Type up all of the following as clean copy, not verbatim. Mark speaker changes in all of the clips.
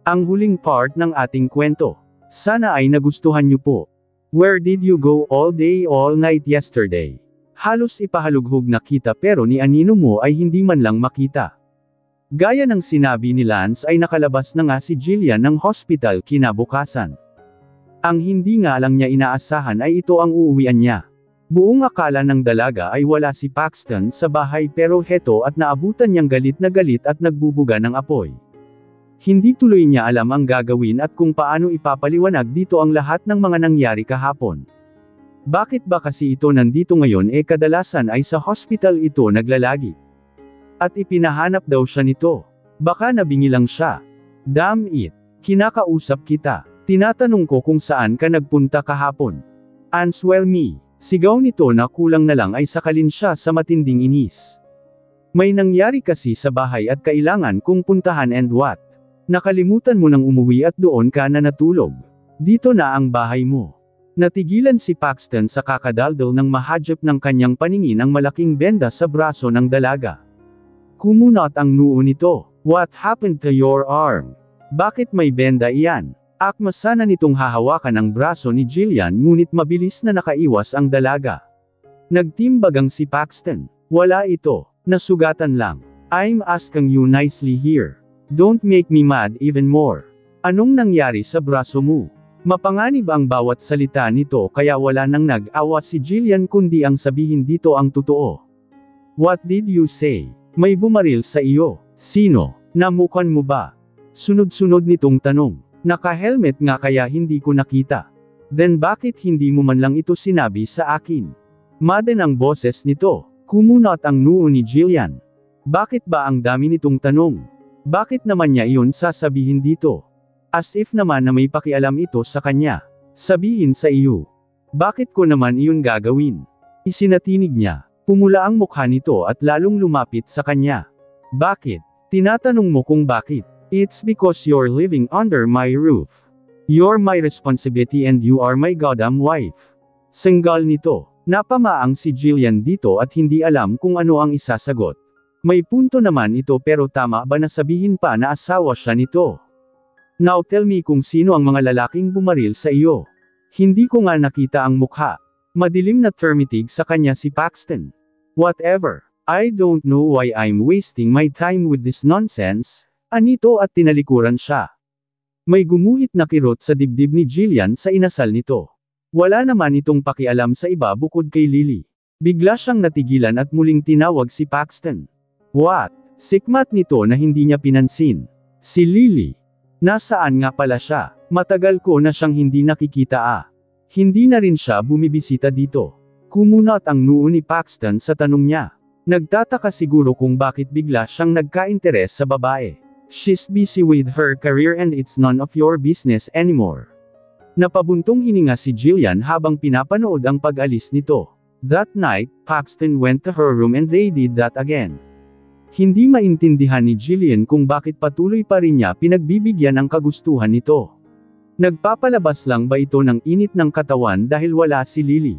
Speaker 1: ang huling part ng ating kwento. Sana ay nagustuhan niyo po. Where did you go all day all night yesterday? Halos ipahalughog na kita pero ni anino mo ay hindi man lang makita. Gaya ng sinabi ni Lance ay nakalabas na nga si Jillian ng hospital kinabukasan. Ang hindi nga lang niya inaasahan ay ito ang uuwian niya. Buong akala ng dalaga ay wala si Paxton sa bahay pero heto at naabutan niyang galit na galit at nagbubuga ng apoy. Hindi tuloy niya alam ang gagawin at kung paano ipapaliwanag dito ang lahat ng mga nangyari kahapon. Bakit ba kasi ito nandito ngayon kadalasan ay sa hospital ito naglalagi? At ipinahanap daw siya nito. Baka nabingi lang siya. Damn it. Kinakausap kita. Tinatanong ko kung saan ka nagpunta kahapon. Answer me. Sigaw nito na kulang na lang ay sakalin siya sa matinding inis. May nangyari kasi sa bahay at kailangan kong puntahan and what? Nakalimutan mo nang umuwi at doon ka na natulog. Dito na ang bahay mo. Natigilan si Paxton sa kakadaldal ng mahadjap ng kanyang paningin ang malaking benda sa braso ng dalaga. Kumunot ang noo nito. What happened to your arm? Bakit may benda iyan? Akma sana nitong hahawakan ang braso ni Jillian ngunit mabilis na nakaiwas ang dalaga. Nagtimbagang si Paxton. Wala ito. Nasugatan lang. I'm asking you nicely here. Don't make me mad even more. Anong nangyari sa braso mo? Mapanganib ang bawat salita nito kaya wala nang nag-awa si Jillian kundi ang sabihin dito ang totoo. What did you say? May bumaril sa iyo. Sino? Namukan mo ba? Sunod-sunod nitong tanong. Naka-helmet nga kaya hindi ko nakita. Then bakit hindi mo man lang ito sinabi sa akin? Maden ang boses nito. Kumunot ang noo ni Jillian. Bakit ba ang dami nitong tanong? Bakit naman niya iyon sasabihin dito? As if naman na may pakialam ito sa kanya. Sabihin sa iyo. Bakit ko naman iyon gagawin? Isinatinig niya. Pumula ang mukha nito at lalong lumapit sa kanya. Bakit? Tinatanong mo kung bakit. It's because you're living under my roof. You're my responsibility and you are my goddamn wife. Senggal nito. Napamaang si Jillian dito at hindi alam kung ano ang isasagot. May punto naman ito pero tama ba na sabihin pa na asawa siya nito? Now tell me kung sino ang mga lalaking bumaril sa iyo. Hindi ko nga nakita ang mukha. Madilim na termitig sa kanya si Paxton. Whatever. I don't know why I'm wasting my time with this nonsense. Anito at tinalikuran siya. May gumuhit na kirot sa dibdib ni Jillian sa inasal nito. Wala naman itong pakialam sa iba bukod kay Lily. Bigla siyang natigilan at muling tinawag si Paxton. What? Sikmat nito na hindi niya pinansin. Si Lily. Nasaan nga pala siya? Matagal ko na siyang hindi nakikita Hindi na rin siya bumibisita dito. Kumunot ang noo ni Paxton sa tanong niya. Nagtataka siguro kung bakit bigla siyang nagka-interes sa babae. She's busy with her career and it's none of your business anymore. Napabuntong hininga si Jillian habang pinapanood ang pag-alis nito. That night, Paxton went to her room and they did that again. Hindi maintindihan ni Jillian kung bakit patuloy pa rin niya pinagbibigyan ang kagustuhan nito. Nagpapalabas lang ba ito ng init ng katawan dahil wala si Lily?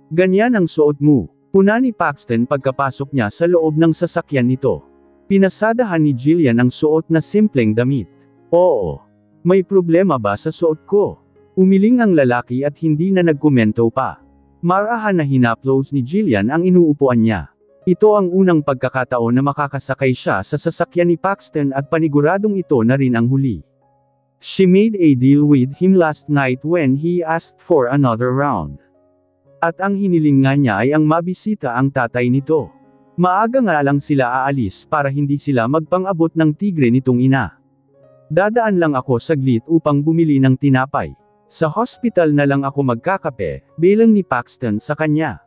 Speaker 1: Ganyan ang suot mo. Puna ni Paxton pagkapasok niya sa loob ng sasakyan nito. Pinasadahan ni Jillian ang suot na simpleng damit. Oo. May problema ba sa suot ko? Umiling ang lalaki at hindi na nagkomento pa. Marahan na hinaplos ni Jillian ang inuupuan niya. Ito ang unang pagkakataon na makakasakay siya sa sasakyan ni Paxton at paniguradong ito na rin ang huli. She made a deal with him last night when he asked for another round. At ang hiniling nga niya ay ang mabisita ang tatay nito. Maaga nga lang sila aalis para hindi sila magpang-abot ng tigre nitong ina. Dadaan lang ako saglit upang bumili ng tinapay. Sa hospital na lang ako magkakape, bilang ni Paxton sa kanya.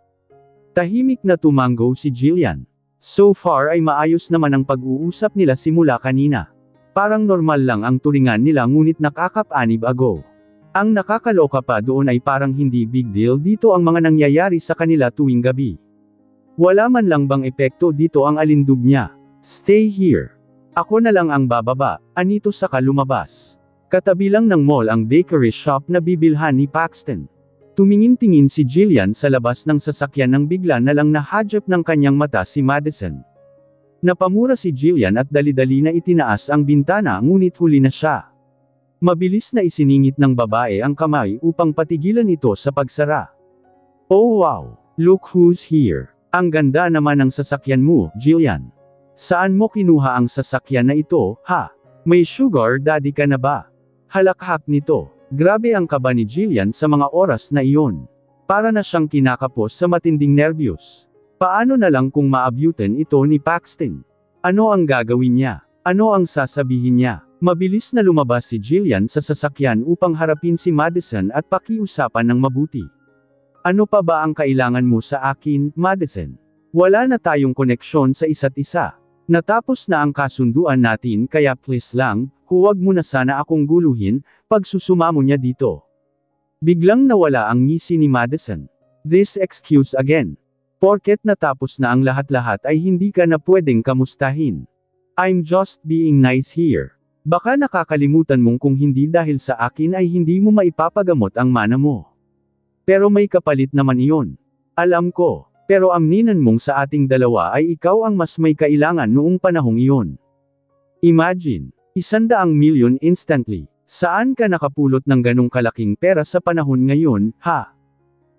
Speaker 1: Tahimik na tumanggo si Jillian. So far ay maayos naman ang pag-uusap nila simula kanina. Parang normal lang ang turingan nila ngunit nakakapanib ago. Ang nakakaloka pa doon ay parang hindi big deal dito ang mga nangyayari sa kanila tuwing gabi. Wala man lang bang epekto dito ang alindog niya. Stay here. Ako na lang ang bababa, anito saka lumabas. Katabi lang ng mall ang bakery shop na bibilhan ni Paxton. Tumingin-tingin si Jillian sa labas ng sasakyan nang bigla na lang nahadyap ng kanyang mata si Madison. Napamura si Jillian at dali-dali na itinaas ang bintana ngunit huli na siya. Mabilis na isiningit ng babae ang kamay upang patigilan ito sa pagsara. Oh wow! Look who's here! Ang ganda naman ng sasakyan mo, Jillian. Saan mo kinuha ang sasakyan na ito, ha? May sugar daddy ka na ba? Halakhak nito. Grabe ang kaba ni Jillian sa mga oras na iyon. Para na siyang kinakapos sa matinding nervyos. Paano na lang kung maabutan ito ni Paxton? Ano ang gagawin niya? Ano ang sasabihin niya? Mabilis na lumabas si Jillian sa sasakyan upang harapin si Madison at pakiusapan ng mabuti. Ano pa ba ang kailangan mo sa akin, Madison? Wala na tayong koneksyon sa isa't isa. Natapos na ang kasunduan natin kaya please lang, huwag mo na sana akong guluhin, pagsusumamo niya dito. Biglang nawala ang ngisi ni Madison. This excuse again. Porket natapos na ang lahat-lahat ay hindi ka na pwedeng kamustahin. I'm just being nice here. Baka nakakalimutan mong kung hindi dahil sa akin ay hindi mo maipapagamot ang mana mo. Pero may kapalit naman iyon. Alam ko, pero amninan mong sa ating dalawa ay ikaw ang mas may kailangan noong panahong iyon. Imagine, 100 milyon instantly. Saan ka nakapulot ng ganong kalaking pera sa panahon ngayon, ha?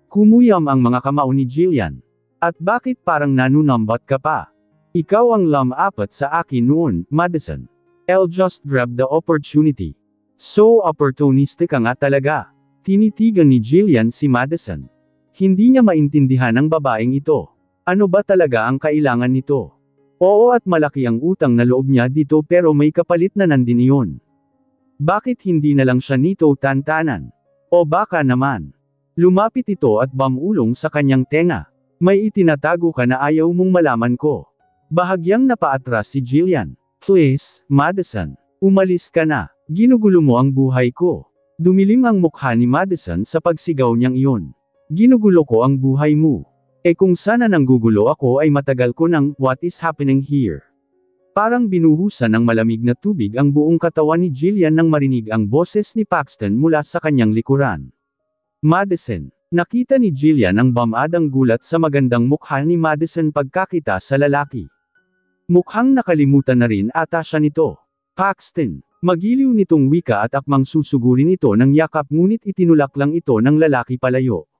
Speaker 1: Kumuyam ang mga kamao ni Jillian. At bakit parang nanunumbat ka pa? Ikaw ang apat sa akin noon, Madison. I'll just grab the opportunity. So opportunistic ka nga talaga. Tinitigan ni Jillian si Madison. Hindi niya maintindihan ang babaeng ito. Ano ba talaga ang kailangan nito? Oo at malaki ang utang na loob niya dito pero may kapalit na nandin iyon. Bakit hindi na lang siya nito tantanan? O baka naman. Lumapit ito at bamulong sa kanyang tenga. May itinatago ka na ayaw mong malaman ko. Bahagyang napaatras si Jillian. Please, Madison. Umalis ka na. Ginugulo mo ang buhay ko. Dumilim ang mukha ni Madison sa pagsigaw niyang iyon. Ginugulo ko ang buhay mo. Kung sana nanggugulo ako ay matagal ko ng, what is happening here? Parang binuhusan ng malamig na tubig ang buong katawan ni Jillian nang marinig ang boses ni Paxton mula sa kanyang likuran. Madison. Nakita ni Jillian ang bamadang gulat sa magandang mukha ni Madison pagkakita sa lalaki. Mukhang nakalimutan na rin ata siya nito. Paxton. Magiliw nitong wika at akmang susugurin ito ng yakap ngunit itinulak lang ito ng lalaki palayo.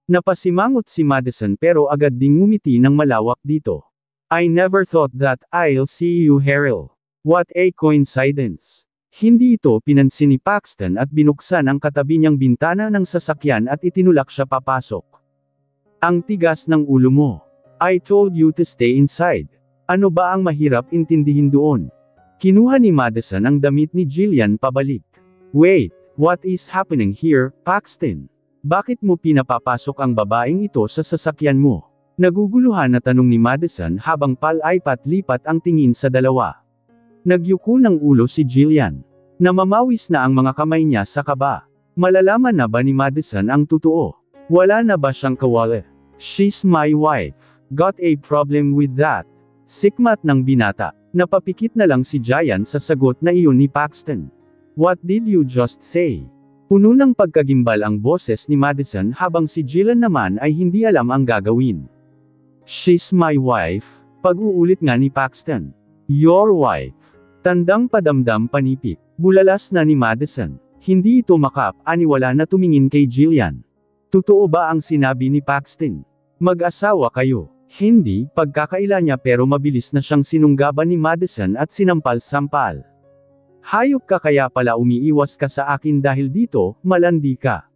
Speaker 1: Napasimangot si Madison pero agad ding ngumiti ng malawak dito. I never thought that I'll see you Harold. What a coincidence. Hindi ito pinansin ni Paxton at binuksan ang katabi niyang bintana ng sasakyan at itinulak siya papasok. Ang tigas ng ulo mo. I told you to stay inside. Ano ba ang mahirap intindihin doon? Kinuha ni Madison ang damit ni Jillian pabalik. Wait, what is happening here, Paxton? Bakit mo pinapapasok ang babaeng ito sa sasakyan mo? Naguguluhan na tanong ni Madison habang palipat-lipat ang tingin sa dalawa. Nagyuko ng ulo si Jillian. Namamawis na ang mga kamay niya sa kaba. Malalaman na ba ni Madison ang totoo? Wala na ba siyang kawala? She's my wife. Got a problem with that? Sikmat ng binata. Napapikit na lang si Jillian sa sagot na iyon ni Paxton. What did you just say? Puno ng pagkagimbal ang boses ni Madison habang si Jillian naman ay hindi alam ang gagawin. She's my wife, pag-uulit nga ni Paxton. Your wife. Tandang padamdam panipik. Bulalas na ni Madison. Hindi ito makap-aniwala na tumingin kay Jillian. Totoo ba ang sinabi ni Paxton? Mag-asawa kayo. Hindi, pagkakaila niya pero mabilis na siyang sinunggaban ni Madison at sinampal-sampal. Hayop ka kaya pala umiiwas ka sa akin dahil dito, malandi ka.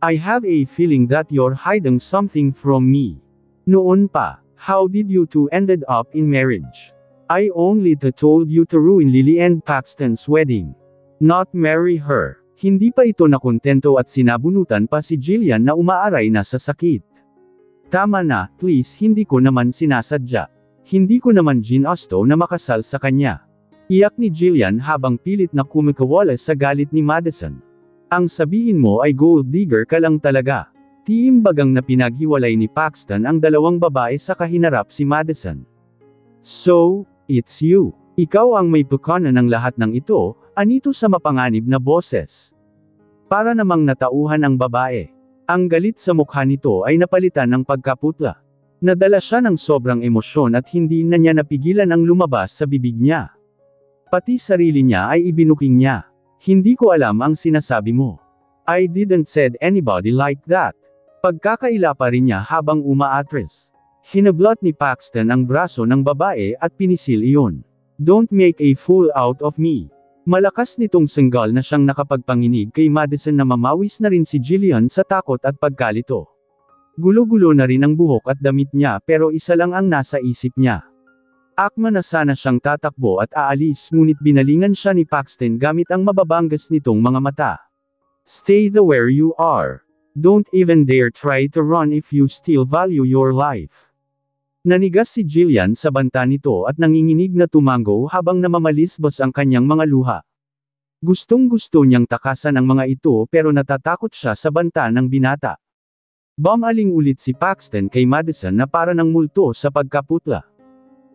Speaker 1: I have a feeling that you're hiding something from me. Noon pa, how did you two ended up in marriage? I only told you to ruin Lily and Paxton's wedding. Not marry her. Hindi pa ito nakontento at sinabunutan pa si Jillian na umaaray na sa sakit. Tama na, please hindi ko naman sinasadya. Hindi ko naman ginusto na makasal sa kanya. Iyak ni Jillian habang pilit na kumikawala sa galit ni Madison. Ang sabihin mo ay gold digger ka lang talaga. Tiimbagang na pinaghiwalay ni Paxton ang dalawang babae sa kahinarap si Madison. So, it's you. Ikaw ang may pukana ng lahat ng ito, anito sa mapanganib na boses. Para namang natauhan ang babae. Ang galit sa mukha nito ay napalitan ng pagkaputla. Nadala siya ng sobrang emosyon at hindi na niya napigilan ang lumabas sa bibig niya. Pati sarili niya ay ibinuking niya. Hindi ko alam ang sinasabi mo. I didn't said anybody like that. Pagkakaila pa rin niya habang umaatres. Hinablot ni Paxton ang braso ng babae at pinisil iyon. Don't make a fool out of me. Malakas nitong sanggal na siyang nakapagpanginig kay Madison na mamawis na rin si Jillian sa takot at pagkalito. Gulo-gulo na rin ang buhok at damit niya pero isa lang ang nasa isip niya. Akma na sana siyang tatakbo at aalis ngunit binalingan siya ni Paxton gamit ang mababanggas nitong mga mata. Stay where you are. Don't even dare try to run if you still value your life. Nanigas si Jillian sa banta nito at nanginginig na tumango habang namamalisbos ang kanyang mga luha. Gustong-gusto niyang takasan ang mga ito pero natatakot siya sa banta ng binata. Bumaling ulit si Paxton kay Madison na para ng multo sa pagkaputla.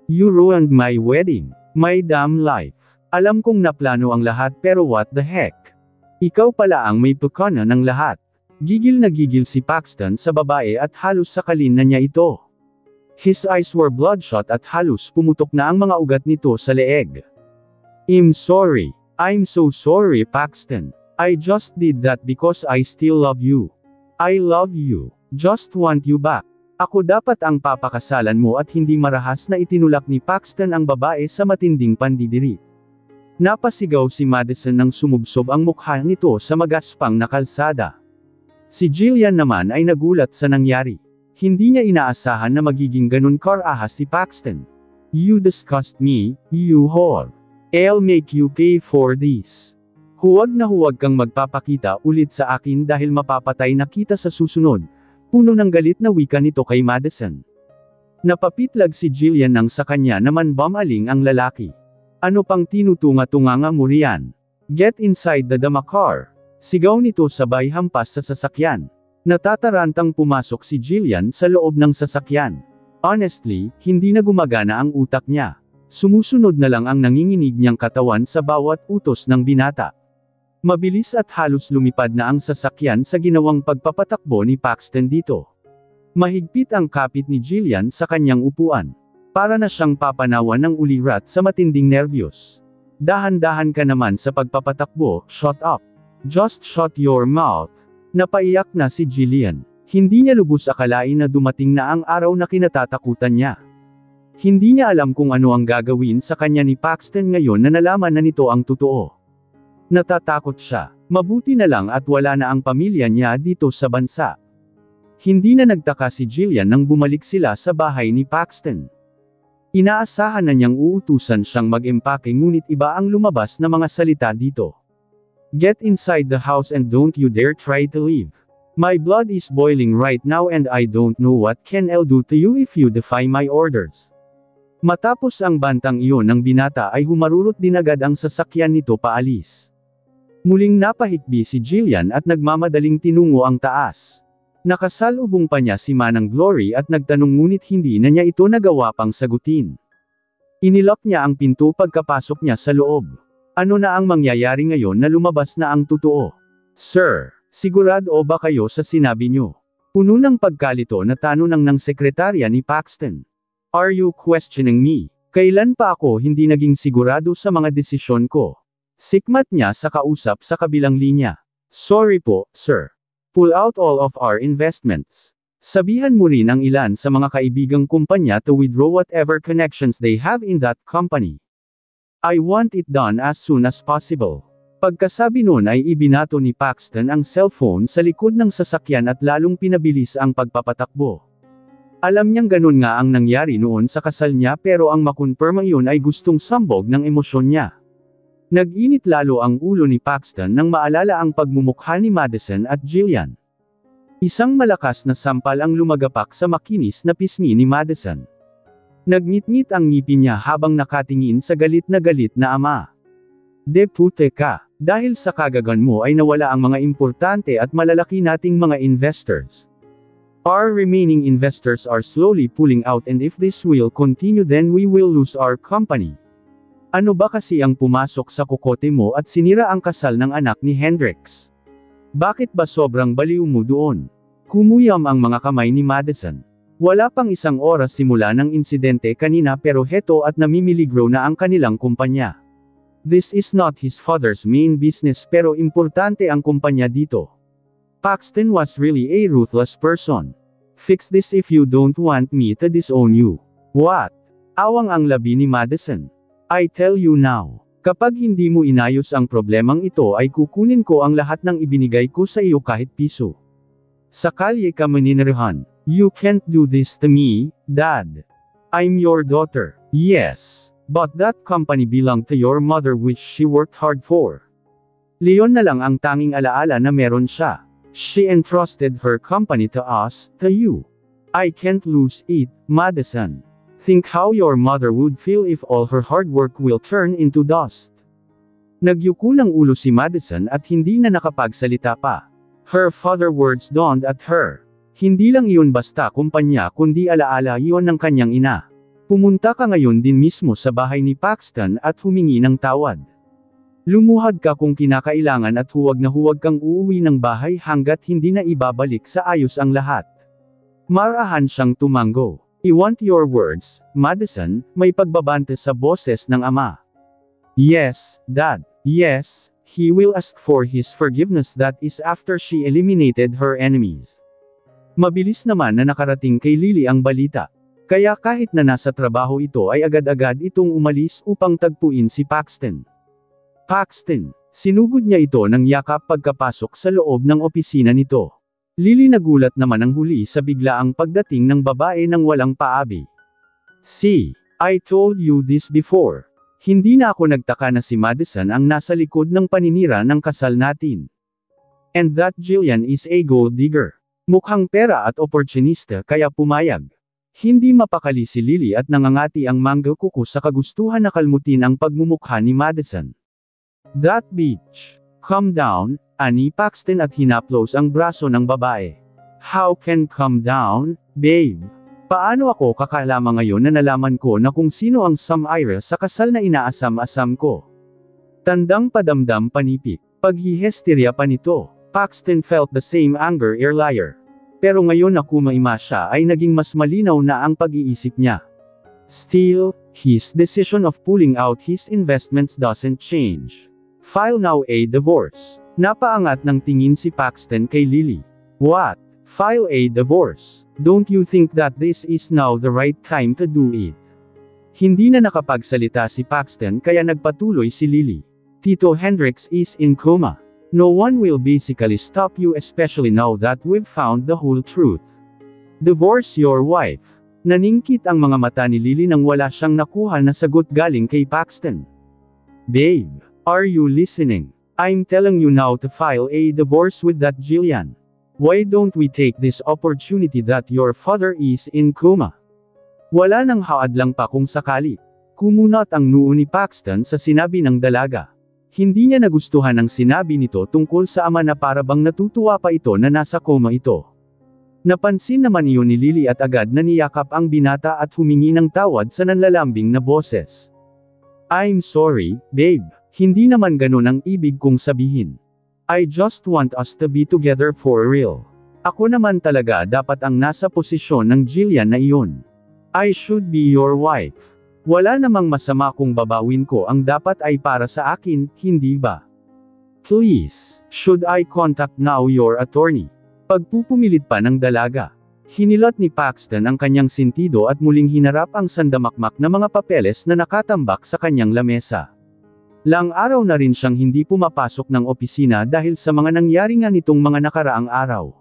Speaker 1: You ruined my wedding. My damn life. Alam kong naplano ang lahat pero what the heck? Ikaw pala ang may pukana ng lahat. Gigil na gigil si Paxton sa babae at halos sakalin na niya ito. His eyes were bloodshot at halos pumutok na ang mga ugat nito sa leeg. I'm sorry. I'm so sorry Paxton. I just did that because I still love you. I love you. Just want you back. Ako dapat ang papakasalan mo at hindi marahas na itinulak ni Paxton ang babae sa matinding pandidiri. Napasigaw si Madison nang sumubsob ang mukha nito sa magaspang na kalsada. Si Jillian naman ay nagulat sa nangyari. Hindi niya inaasahan na magiging ganun karahas si Paxton. You disgust me, you whore. I'll make you pay for this. Huwag na huwag kang magpapakita ulit sa akin dahil mapapatay na kita sa susunod. Puno ng galit na wika nito kay Madison. Napapitlag si Jillian nang sa kanya naman bumaling ang lalaki. Ano pang tinutunga-tunganga mo riyan? Get inside the car. Sigaw nito sabay hampas sa sasakyan. Natatarantang pumasok si Jillian sa loob ng sasakyan. Honestly, hindi na gumagana ang utak niya. Sumusunod na lang ang nanginginig niyang katawan sa bawat utos ng binata. Mabilis at halos lumipad na ang sasakyan sa ginawang pagpapatakbo ni Paxton dito. Mahigpit ang kapit ni Jillian sa kanyang upuan. Para na siyang papanawan ng ulirat sa matinding nerbiyos. Dahan-dahan ka naman sa pagpapatakbo, shut up. Just shut your mouth. Napaiyak na si Jillian. Hindi niya lubos akalain na dumating na ang araw na kinatatakutan niya. Hindi niya alam kung ano ang gagawin sa kanya ni Paxton ngayon na nalaman na nito ang totoo. Natatakot siya. Mabuti na lang at wala na ang pamilya niya dito sa bansa. Hindi na nagtaka si Jillian nang bumalik sila sa bahay ni Paxton. Inaasahan na niyang uutusan siyang mag-empake ngunit iba ang lumabas na mga salita dito. Get inside the house and don't you dare try to leave. My blood is boiling right now and I don't know what can I do to you if you defy my orders. Matapos ang bantang iyon ng binata ay humarurot din agad ang sasakyan nito paalis. Muling napahikbi si Jillian at nagmamadaling tinungo ang taas. Nakasalubong pa niya si Manang Glory at nagtanong ngunit hindi na niya ito nagawa pang sagutin. Inilock niya ang pinto pagkapasok niya sa loob. Ano na ang mangyayari ngayon na lumabas na ang totoo? Sir, sigurado ba kayo sa sinabi niyo? Puno ng pagkalito na tanong ng sekretarya ni Paxton. Are you questioning me? Kailan pa ako hindi naging sigurado sa mga desisyon ko? Sikmat niya sa kausap sa kabilang linya. Sorry po, sir. Pull out all of our investments. Sabihan mo rin ang ilan sa mga kaibigang kumpanya to withdraw whatever connections they have in that company. I want it done as soon as possible. Pagkasabi nun ay ibinato ni Paxton ang cellphone sa likod ng sasakyan at lalong pinabilis ang pagpapatakbo. Alam niyang ganun nga ang nangyari noon sa kasal niya pero ang makonfirma iyon ay gustong sambog ng emosyon niya. Nag-init lalo ang ulo ni Paxton nang maalala ang pagmumukha ni Madison at Jillian. Isang malakas na sampal ang lumagapak sa makinis na pisngi ni Madison. Nagngit-ngit ang ngipin niya habang nakatingin sa galit na ama. De pute ka, dahil sa kagagan mo ay nawala ang mga importante at malalaki nating mga investors. Our remaining investors are slowly pulling out and if this will continue then we will lose our company. Ano ba kasi ang pumasok sa kokote mo at sinira ang kasal ng anak ni Hendrix? Bakit ba sobrang baliw mo doon? Kumuyam ang mga kamay ni Madison. Wala pang isang oras simula ng insidente kanina pero heto at namimiligro na ang kanilang kumpanya. This is not his father's main business pero importante ang kumpanya dito. Paxton was really a ruthless person. Fix this if you don't want me to disown you. What? Awang ang labi ni Madison. I tell you now. Kapag hindi mo inayos ang problemang ito ay kukunin ko ang lahat ng ibinigay ko sa iyo kahit piso. Sa kalye ka maninirahan. You can't do this to me, Dad. I'm your daughter. Yes. But that company belonged to your mother which she worked hard for. Leon na lang ang tanging alaala na meron siya. She entrusted her company to us, to you. I can't lose it, Madison. Think how your mother would feel if all her hard work will turn into dust. Nagyuko ng ulo si Madison at hindi na nakapagsalita pa. Her father words dawned at her. Hindi lang iyon basta kumpanya kundi alaala iyon ng kanyang ina. Pumunta ka ngayon din mismo sa bahay ni Paxton at humingi ng tawad. Lumuhad ka kung kinakailangan at huwag na huwag kang uuwi ng bahay hanggat hindi na ibabalik sa ayos ang lahat. Marahan siyang tumango. I want your words, Madison, may pagbabante sa boses ng ama. Yes, Dad. Yes, he will ask for his forgiveness that is after she eliminated her enemies. Mabilis naman na nakarating kay Lily ang balita. Kaya kahit na nasa trabaho ito ay agad-agad itong umalis upang tagpuin si Paxton. Paxton, sinugod niya ito ng yakap pagkapasok sa loob ng opisina nito. Lily nagulat naman ang huli sa biglaang pagdating ng babae ng walang paabi. See, I told you this before. Hindi na ako nagtaka na si Madison ang nasa likod ng paninira ng kasal natin. And that Jillian is a gold digger. Mukhang pera at oportunista kaya pumayag. Hindi mapakali si Lily at nangangati ang mangga kuko sa kagustuhan na kalmutin ang pagmumukha ni Madison. That bitch. Calm down, ani Paxton at hinaplos ang braso ng babae. How can calm down, babe? Paano ako kakaalama ngayon na nalaman ko na kung sino ang Samira sa kasal na inaasam-asam ko? Tandang padamdam panipik. Paghihisteria pa nito. Paxton felt the same anger earlier. Pero ngayon na kumaima siya ay naging mas malinaw na ang pag-iisip niya. Still, his decision of pulling out his investments doesn't change. File now a divorce. Napaangat ng tingin si Paxton kay Lily. What? File a divorce? Don't you think that this is now the right time to do it? Hindi na nakapagsalita si Paxton kaya nagpatuloy si Lily. Tito Hendrix is in coma. No one will basically stop you especially now that we've found the whole truth. Divorce your wife. Naningkit ang mga mata ni Lily nang wala siyang nakuha na sagot galing kay Paxton. Babe, are you listening? I'm telling you now to file a divorce with that Jillian. Why don't we take this opportunity that your father is in coma? Wala nang haadlang pa kung sakali. Kumunat ang noo ni Paxton sa sinabi ng dalaga. Hindi niya nagustuhan ang sinabi nito tungkol sa ama na parabang natutuwa pa ito na nasa coma ito. Napansin naman iyon ni Lily at agad na niyakap ang binata at humingi ng tawad sa nanlalambing na boses. I'm sorry, babe. Hindi naman ganun ang ibig kong sabihin. I just want us to be together for real. Ako naman talaga dapat ang nasa posisyon ng Jillian na iyon. I should be your wife. Wala namang masama kung babawin ko ang dapat ay para sa akin, hindi ba? Please, should I contact now your attorney? Pagpupumilit pa ng dalaga. Hinilat ni Paxton ang kanyang sentido at muling hinarap ang sandamakmak na mga papeles na nakatambak sa kanyang lamesa. Lang araw na rin siyang hindi pumapasok ng opisina dahil sa mga nangyari nga nitong mga nakaraang araw.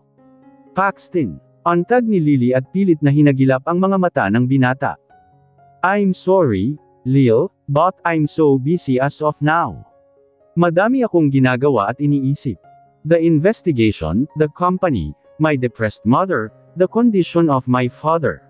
Speaker 1: Paxton, antag ni Lily at pilit na hinagilap ang mga mata ng binata. I'm sorry, Lil, but I'm so busy as of now. Madami akong ginagawa at iniisip. The investigation, the company, my depressed mother, the condition of my father.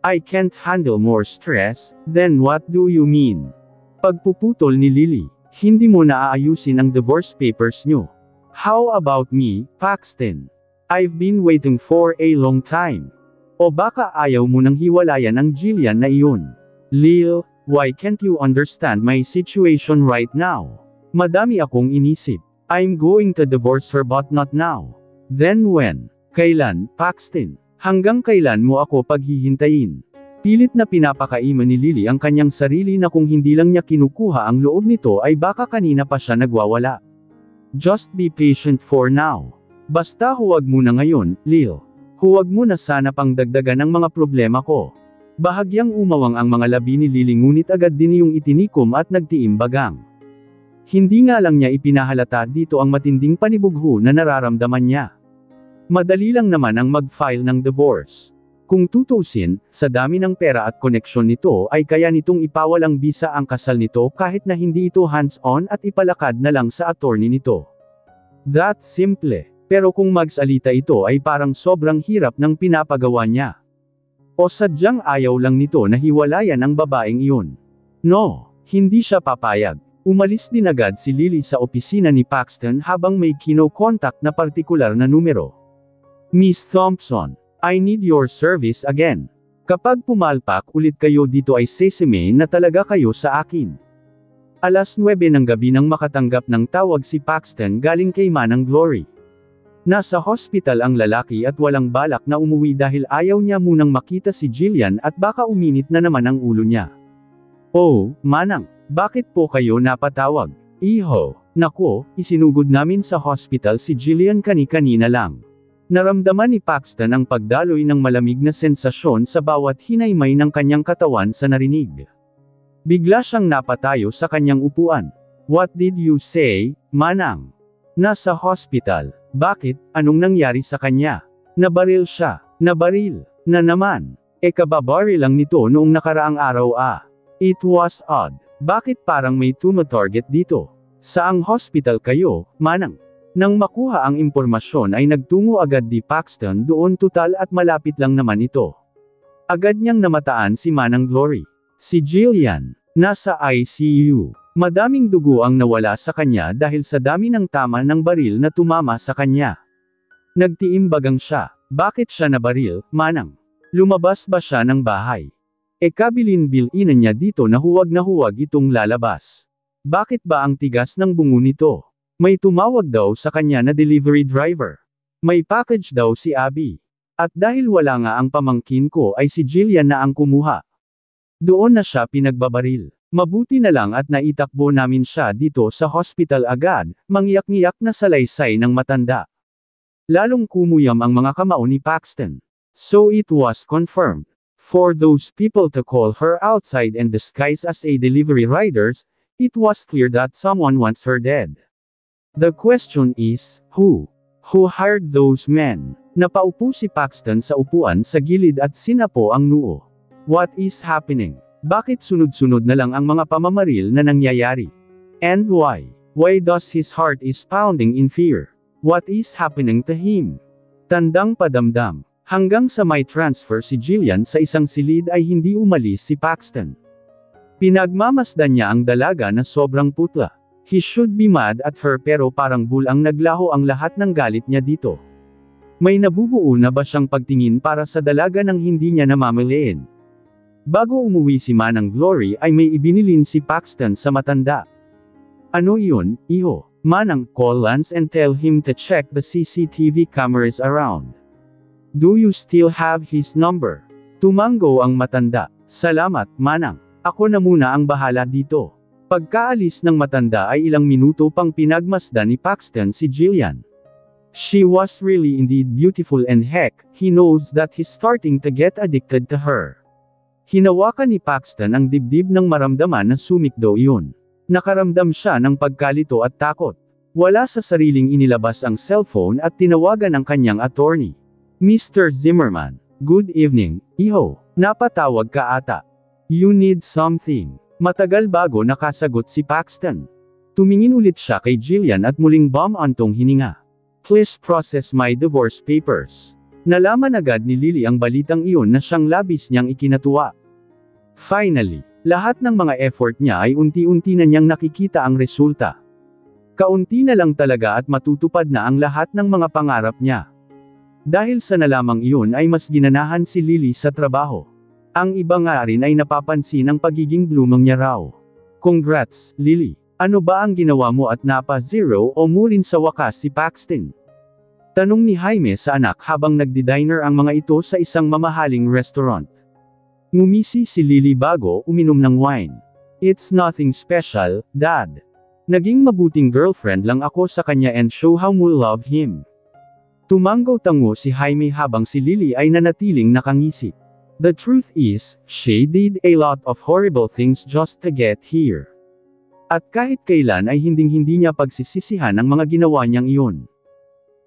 Speaker 1: I can't handle more stress, then what do you mean? Pagpuputol ni Lily, hindi mo na aayusin ang divorce papers nyo. How about me, Paxton? I've been waiting for a long time. O baka ayaw mo nang hiwalayan ang Jillian na iyon. Lil, why can't you understand my situation right now? Madami akong inisip. I'm going to divorce her but not now. Then when? Kailan, Paxton? Hanggang kailan mo ako paghihintayin? Pilit na pinapakaiman ni Lily ang kanyang sarili na kung hindi lang niya kinukuha ang loob nito ay baka kanina pa siya nagwawala. Just be patient for now. Basta huwag muna ngayon, Lil. Huwag mo na sana pang dagdagan ang mga problema ko. Bahagyang umawang ang mga labi ni Lily ngunit agad din yung itinikom at nagtiimbagang. Hindi nga lang niya ipinahalata dito ang matinding panibugho na nararamdaman niya. Madali lang naman ang mag-file ng divorce. Kung tutusin, sa dami ng pera at koneksyon nito ay kaya nitong ipawalang bisa ang kasal nito kahit na hindi ito hands-on at ipalakad na lang sa attorney nito. That's simple. Pero kung magsalita ito ay parang sobrang hirap ng pinapagawa niya. O sadyang ayaw lang nito na hiwalayan ang babaeng iyon. No, hindi siya papayag. Umalis din agad si Lily sa opisina ni Paxton habang may kino-contact na partikular na numero. Miss Thompson, I need your service again. Kapag pumalpak ulit kayo dito ay sesame na talaga kayo sa akin. Alas 9 ng gabi nang makatanggap ng tawag si Paxton galing kay Manang Glory. Nasa hospital ang lalaki at walang balak na umuwi dahil ayaw niya munang makita si Jillian at baka uminit na naman ang ulo niya. Oh, Manang, bakit po kayo napatawag? Iho, nako, isinugod namin sa hospital si Jillian kani-kanina lang. Naramdaman ni Paxton ang pagdaloy ng malamig na sensasyon sa bawat hinaymay ng kanyang katawan sa narinig. Bigla siyang napatayo sa kanyang upuan. What did you say, Manang? Nasa hospital. Bakit? Anong nangyari sa kanya? Nabaril siya. Nabaril. Na naman. Kababari lang nito noong nakaraang araw It was odd. Bakit parang may tumatarget dito? Saang hospital kayo, Manang? Nang makuha ang impormasyon ay nagtungo agad di Paxton doon tutal at malapit lang naman ito. Agad niyang namataan si Manang Glory. Si Jillian, nasa ICU. Madaming dugo ang nawala sa kanya dahil sa dami ng tama ng baril na tumama sa kanya. Nagtiimbagang siya. Bakit siya nabaril, Manang? Lumabas ba siya ng bahay? Kabilin-bilinan niya dito na huwag itong lalabas. Bakit ba ang tigas ng bungo nito? May tumawag daw sa kanya na delivery driver. May package daw si Abby. At dahil wala nga ang pamangkin ko ay si Jillian na ang kumuha. Doon na siya pinagbabaril. Mabuti na lang at naitakbo namin siya dito sa hospital agad, mangyak-ngiyak na salaysay ng matanda. Lalong kumuyam ang mga kamao ni Paxton. So it was confirmed. For those people to call her outside and disguise as a delivery riders, it was clear that someone wants her dead. The question is, who? Who hired those men? Napaupo si Paxton sa upuan sa gilid at sinapo ang noo. What is happening? Bakit sunod-sunod na lang ang mga pamamaril na nangyayari? And why? Why does his heart is pounding in fear? What is happening to him? Tandang padamdam. Hanggang sa may transfer si Jillian sa isang silid ay hindi umalis si Paxton. Pinagmamasdan niya ang dalaga na sobrang putla. He should be mad at her pero parang bulang naglaho ang lahat ng galit niya dito. May nabubuo na ba siyang pagtingin para sa dalaga nang hindi niya namamalayan? Bago umuwi si Manang Glory ay may ibinilin si Paxton sa matanda. Ano iyon, iho? Manang, call Lance and tell him to check the CCTV cameras around. Do you still have his number? Tumango ang matanda. Salamat, Manang. Ako na muna ang bahala dito. Pagkaalis ng matanda ay ilang minuto pang pinagmasdan ni Paxton si Jillian. She was really indeed beautiful and heck, he knows that he's starting to get addicted to her. Hinawakan ni Paxton ang dibdib ng maramdaman na sumikdo iyon. Nakaramdam siya ng pagkalito at takot. Wala sa sariling inilabas ang cellphone at tinawagan ang kanyang attorney. Mr. Zimmerman, good evening, iho, napatawag ka ata. You need something. Matagal bago nakasagot si Paxton. Tumingin ulit siya kay Jillian at muling bumantong hininga. Please process my divorce papers. Nalaman agad ni Lily ang balitang iyon na siyang labis niyang ikinatuwa. Finally, lahat ng mga effort niya ay unti-unti na niyang nakikita ang resulta. Kaunti na lang talaga at matutupad na ang lahat ng mga pangarap niya. Dahil sa nalamang iyon ay mas ginanahan si Lily sa trabaho. Ang iba nga rin ay napapansin ang pagiging blooming niya raw. Congrats, Lily. Ano ba ang ginawa mo at napa-zero o mo rin sa wakas si Paxton? Tanong ni Jaime sa anak habang nagdi-diner ang mga ito sa isang mamahaling restaurant. Ngumisi si Lily bago uminom ng wine. It's nothing special, Dad. Naging mabuting girlfriend lang ako sa kanya and show how much love him. Tumanggo-tango si Jaime habang si Lily ay nanatiling nakangisi. The truth is, she did a lot of horrible things just to get here. At kahit kailan ay hinding-hindi niya pagsisisihan ang mga ginawa niyang iyon.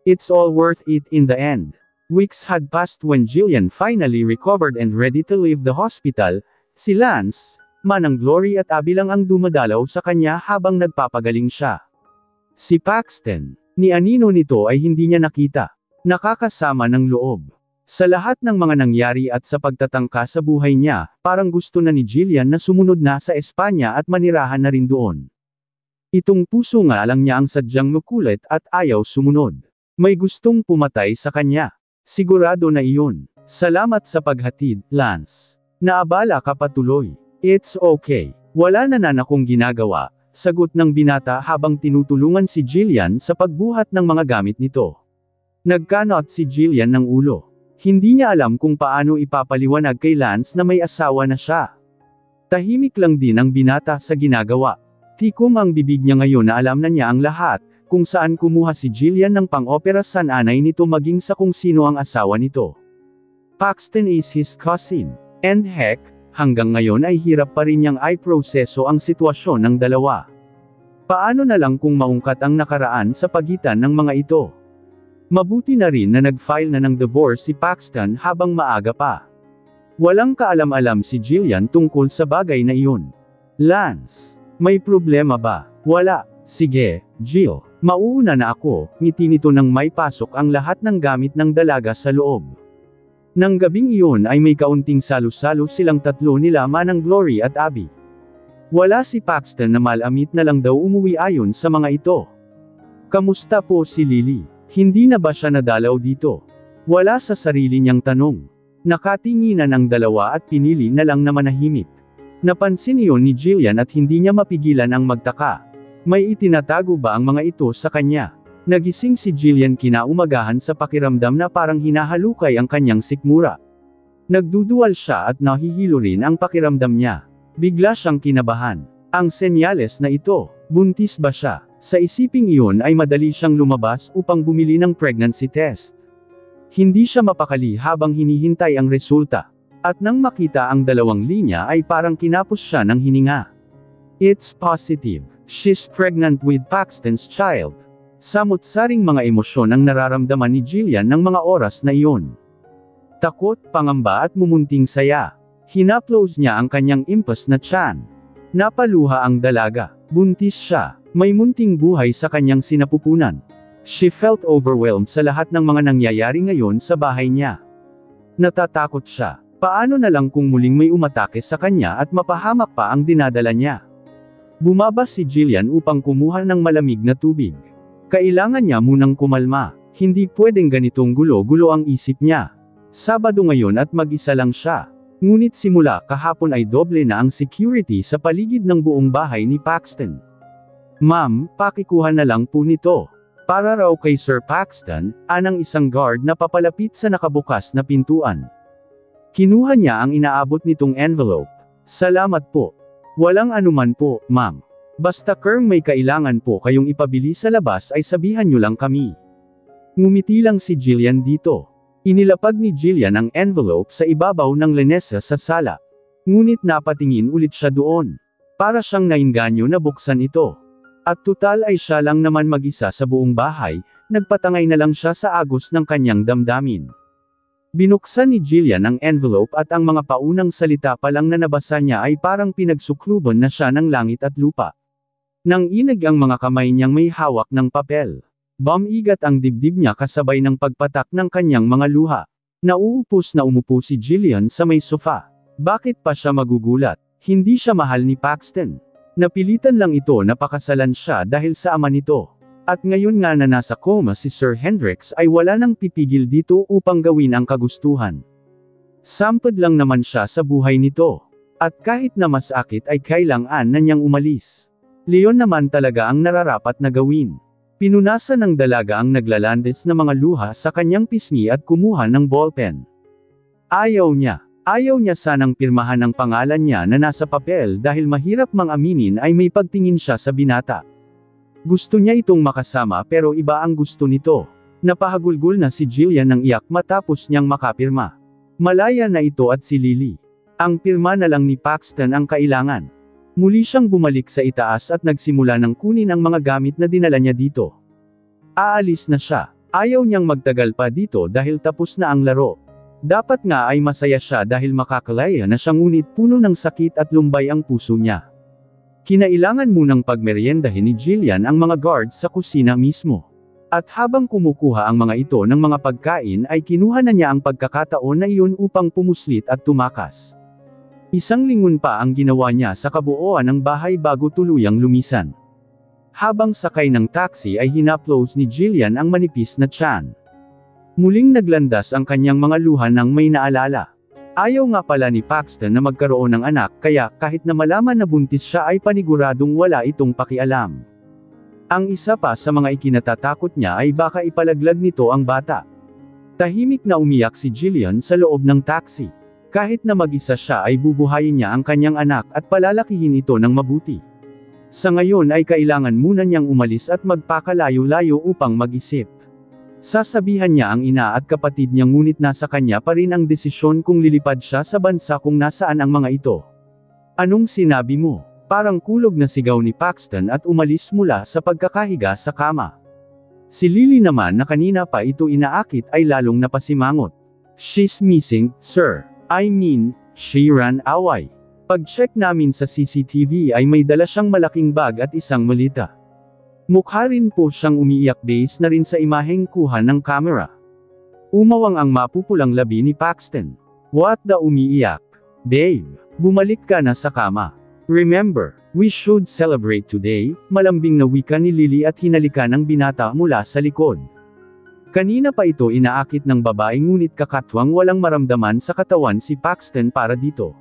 Speaker 1: It's all worth it in the end. Weeks had passed when Jillian finally recovered and ready to leave the hospital. Si Lance, Manang Glory at Abby lang ang dumadalaw sa kanya habang nagpapagaling siya. Si Paxton, ni anino nito ay hindi niya nakita. Nakakasama ng loob. Sa lahat ng mga nangyari at sa pagtatangka sa buhay niya, parang gusto na ni Jillian na sumunod na sa Espanya at manirahan na rin doon. Itong puso nga lang niya ang sadyang makulit at ayaw sumunod. May gustong pumatay sa kanya. Sigurado na iyon. Salamat sa paghatid, Lance. Naabala ka patuloy. It's okay. Wala na akong ginagawa, sagot ng binata habang tinutulungan si Jillian sa pagbuhat ng mga gamit nito. Nagkanot si Jillian ng ulo. Hindi niya alam kung paano ipapaliwanag kay Lance na may asawa na siya. Tahimik lang din ang binata sa ginagawa. Tikom ang bibig niya ngayon na alam na niya ang lahat, kung saan kumuha si Jillian ng pang-opera sa nanay nito maging sa kung sino ang asawa nito. Paxton is his cousin. And heck, hanggang ngayon ay hirap pa rin niyang i-proseso ang sitwasyon ng dalawa. Paano na lang kung maungkat ang nakaraan sa pagitan ng mga ito? Mabuti na rin na nag-file na ng divorce si Paxton habang maaga pa. Walang kaalam-alam si Jillian tungkol sa bagay na iyon. Lance, may problema ba? Wala. Sige, Jill, mauuna na ako, ngiti nito nang may pasok ang lahat ng gamit ng dalaga sa loob. Nang gabing iyon ay may kaunting salo-salo silang tatlo nila Manang Glory at Abby. Wala si Paxton na malamit na lang daw umuwi ayon sa mga ito. Kamusta po si Lily? Hindi na ba siya nadalaw dito? Wala sa sarili niyang tanong. Nakatinginan ang dalawa at pinili na lang na manahimik. Napansin iyon ni Jillian at hindi niya mapigilan ang magtaka. May itinatago ba ang mga ito sa kanya? Nagising si Jillian kinaumagahan sa pakiramdam na parang hinahalukay ang kanyang sikmura. Nagduduwal siya at nahihilo rin ang pakiramdam niya. Bigla siyang kinabahan. Ang senyales na ito, buntis ba siya? Sa isiping iyon ay madali siyang lumabas upang bumili ng pregnancy test. Hindi siya mapakali habang hinihintay ang resulta. At nang makita ang dalawang linya ay parang kinapos siya ng hininga. It's positive. She's pregnant with Paxton's child. Samot-saring mga emosyon ang nararamdaman ni Jillian ng mga oras na iyon. Takot, pangamba at mumunting saya. Hinaplos niya ang kanyang impas na tiyan. Napaluha ang dalaga. Buntis siya. May munting buhay sa kanyang sinapupunan. She felt overwhelmed sa lahat ng mga nangyayari ngayon sa bahay niya. Natatakot siya. Paano na lang kung muling may umatake sa kanya at mapahamak pa ang dinadala niya? Bumaba si Jillian upang kumuha ng malamig na tubig. Kailangan niya munang kumalma. Hindi pwedeng ganitong gulo-gulo ang isip niya. Sabado ngayon at mag-isa lang siya. Ngunit simula kahapon ay doble na ang security sa paligid ng buong bahay ni Paxton. Ma'am, pakikuha na lang po nito. Para raw kay Sir Paxton, anang isang guard na papalapit sa nakabukas na pintuan. Kinuha niya ang inaabot nitong envelope. Salamat po. Walang anuman po, ma'am. Basta kung may kailangan po kayong ipabili sa labas ay sabihan niyo lang kami. Ngumiti lang si Jillian dito. Inilapag ni Jillian ang envelope sa ibabaw ng lanesa sa sala. Ngunit napatingin ulit siya doon. Para siyang nainganyo na buksan ito. At tutal ay siya lang naman mag-isa sa buong bahay, nagpatangay na lang siya sa agos ng kanyang damdamin. Binuksan ni Jillian ang envelope at ang mga paunang salita pa lang na nabasa niya ay parang pinagsukluban na siya ng langit at lupa. Nang inag ang mga kamay niyang may hawak ng papel. Bumigat ang dibdib niya kasabay ng pagpatak ng kanyang mga luha. Nauupos na umupo si Jillian sa may sofa. Bakit pa siya magugulat? Hindi siya mahal ni Paxton. Napilitan lang ito na pakasalan siya dahil sa ama nito. At ngayon nga na nasa coma si Sir Hendrix ay wala nang pipigil dito upang gawin ang kagustuhan. Sampad lang naman siya sa buhay nito. At kahit na masakit ay kailangan na niyang umalis. Leon naman talaga ang nararapat na gawin. Pinunasan ng dalaga ang naglalandes na mga luha sa kanyang pisngi at kumuha ng ballpen. Ayaw niya. Ayaw niya sanang pirmahan ang pangalan niya na nasa papel dahil mahirap mang aminin ay may pagtingin siya sa binata. Gusto niya itong makasama pero iba ang gusto nito. Napahagulgol na si Jillian ng iyak matapos niyang makapirma. Malaya na ito at si Lily. Ang pirma na lang ni Paxton ang kailangan. Muli siyang bumalik sa itaas at nagsimula ng kunin ang mga gamit na dinala niya dito. Aalis na siya. Ayaw niyang magtagal pa dito dahil tapos na ang laro. Dapat nga ay masaya siya dahil makakalaya na siya ngunit puno ng sakit at lumbay ang puso niya. Kinailangan munang pagmeryendahin ni Jillian ang mga guards sa kusina mismo. At habang kumukuha ang mga ito ng mga pagkain ay kinuha na niya ang pagkakataon na iyon upang pumuslit at tumakas. Isang lingon pa ang ginawa niya sa kabuuan ng bahay bago tuluyang lumisan. Habang sakay ng taxi ay hinaplos ni Jillian ang manipis na tiyan. Muling naglandas ang kanyang mga luha nang may naalala. Ayaw nga pala ni Paxton na magkaroon ng anak kaya kahit na malaman na buntis siya ay paniguradong wala itong pakialam. Ang isa pa sa mga ikinatatakot niya ay baka ipalaglag nito ang bata. Tahimik na umiyak si Jillian sa loob ng taxi. Kahit na mag-isa siya ay bubuhayin niya ang kanyang anak at palalakihin ito ng mabuti. Sa ngayon ay kailangan muna niyang umalis at magpakalayo-layo upang mag-isip. Sasabihan niya ang ina at kapatid niya ngunit nasa kanya pa rin ang desisyon kung lilipad siya sa bansa kung nasaan ang mga ito. Anong sinabi mo? Parang kulog na sigaw ni Paxton at umalis mula sa pagkakahiga sa kama. Si Lily naman na kanina pa ito inaakit ay lalong napasimangot. She's missing, sir. I mean, she ran away. Pag-check namin sa CCTV ay may dala siyang malaking bag at isang malita. Mukha rin po siyang umiiyak base na rin sa imaheng kuha ng camera. Umawang ang mapupulang labi ni Paxton. What the umiiyak? Babe, bumalik ka na sa kama. Remember, we should celebrate today, malambing na wika ni Lily at hinalika ng binata mula sa likod. Kanina pa ito inaakit ng babae ngunit kakatwang walang maramdaman sa katawan si Paxton para dito.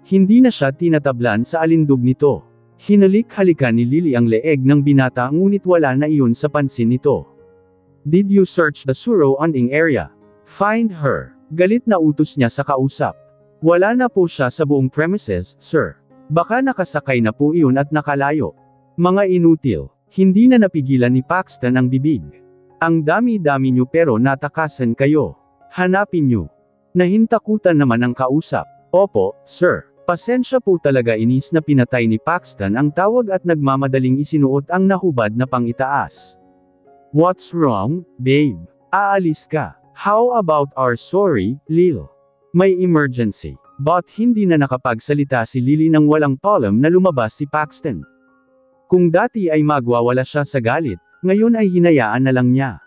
Speaker 1: Hindi na siya tinatablan sa alindog nito. Hinalik-halikan ni Lily ang leeg ng binata ngunit wala na iyon sa pansin nito. Did you search the surrounding area? Find her. Galit na utos niya sa kausap. Wala na po siya sa buong premises, sir. Baka nakasakay na po iyon at nakalayo. Mga inutil. Hindi na napigilan ni Paxton ang bibig. Ang dami-dami niyo pero natakasan kayo. Hanapin niyo. Nahintakutan naman ang kausap. Opo, sir. Pasensya po talaga inis na pinatay ni Paxton ang tawag at nagmamadaling isinuot ang nahubad na pangitaas. What's wrong, babe? Aalis ka. How about our sorry, Lil? May emergency. But hindi na nakapagsalita si Lily nang walang palm na lumabas si Paxton. Kung dati ay magwawala siya sa galit, ngayon ay hinayaan na lang niya.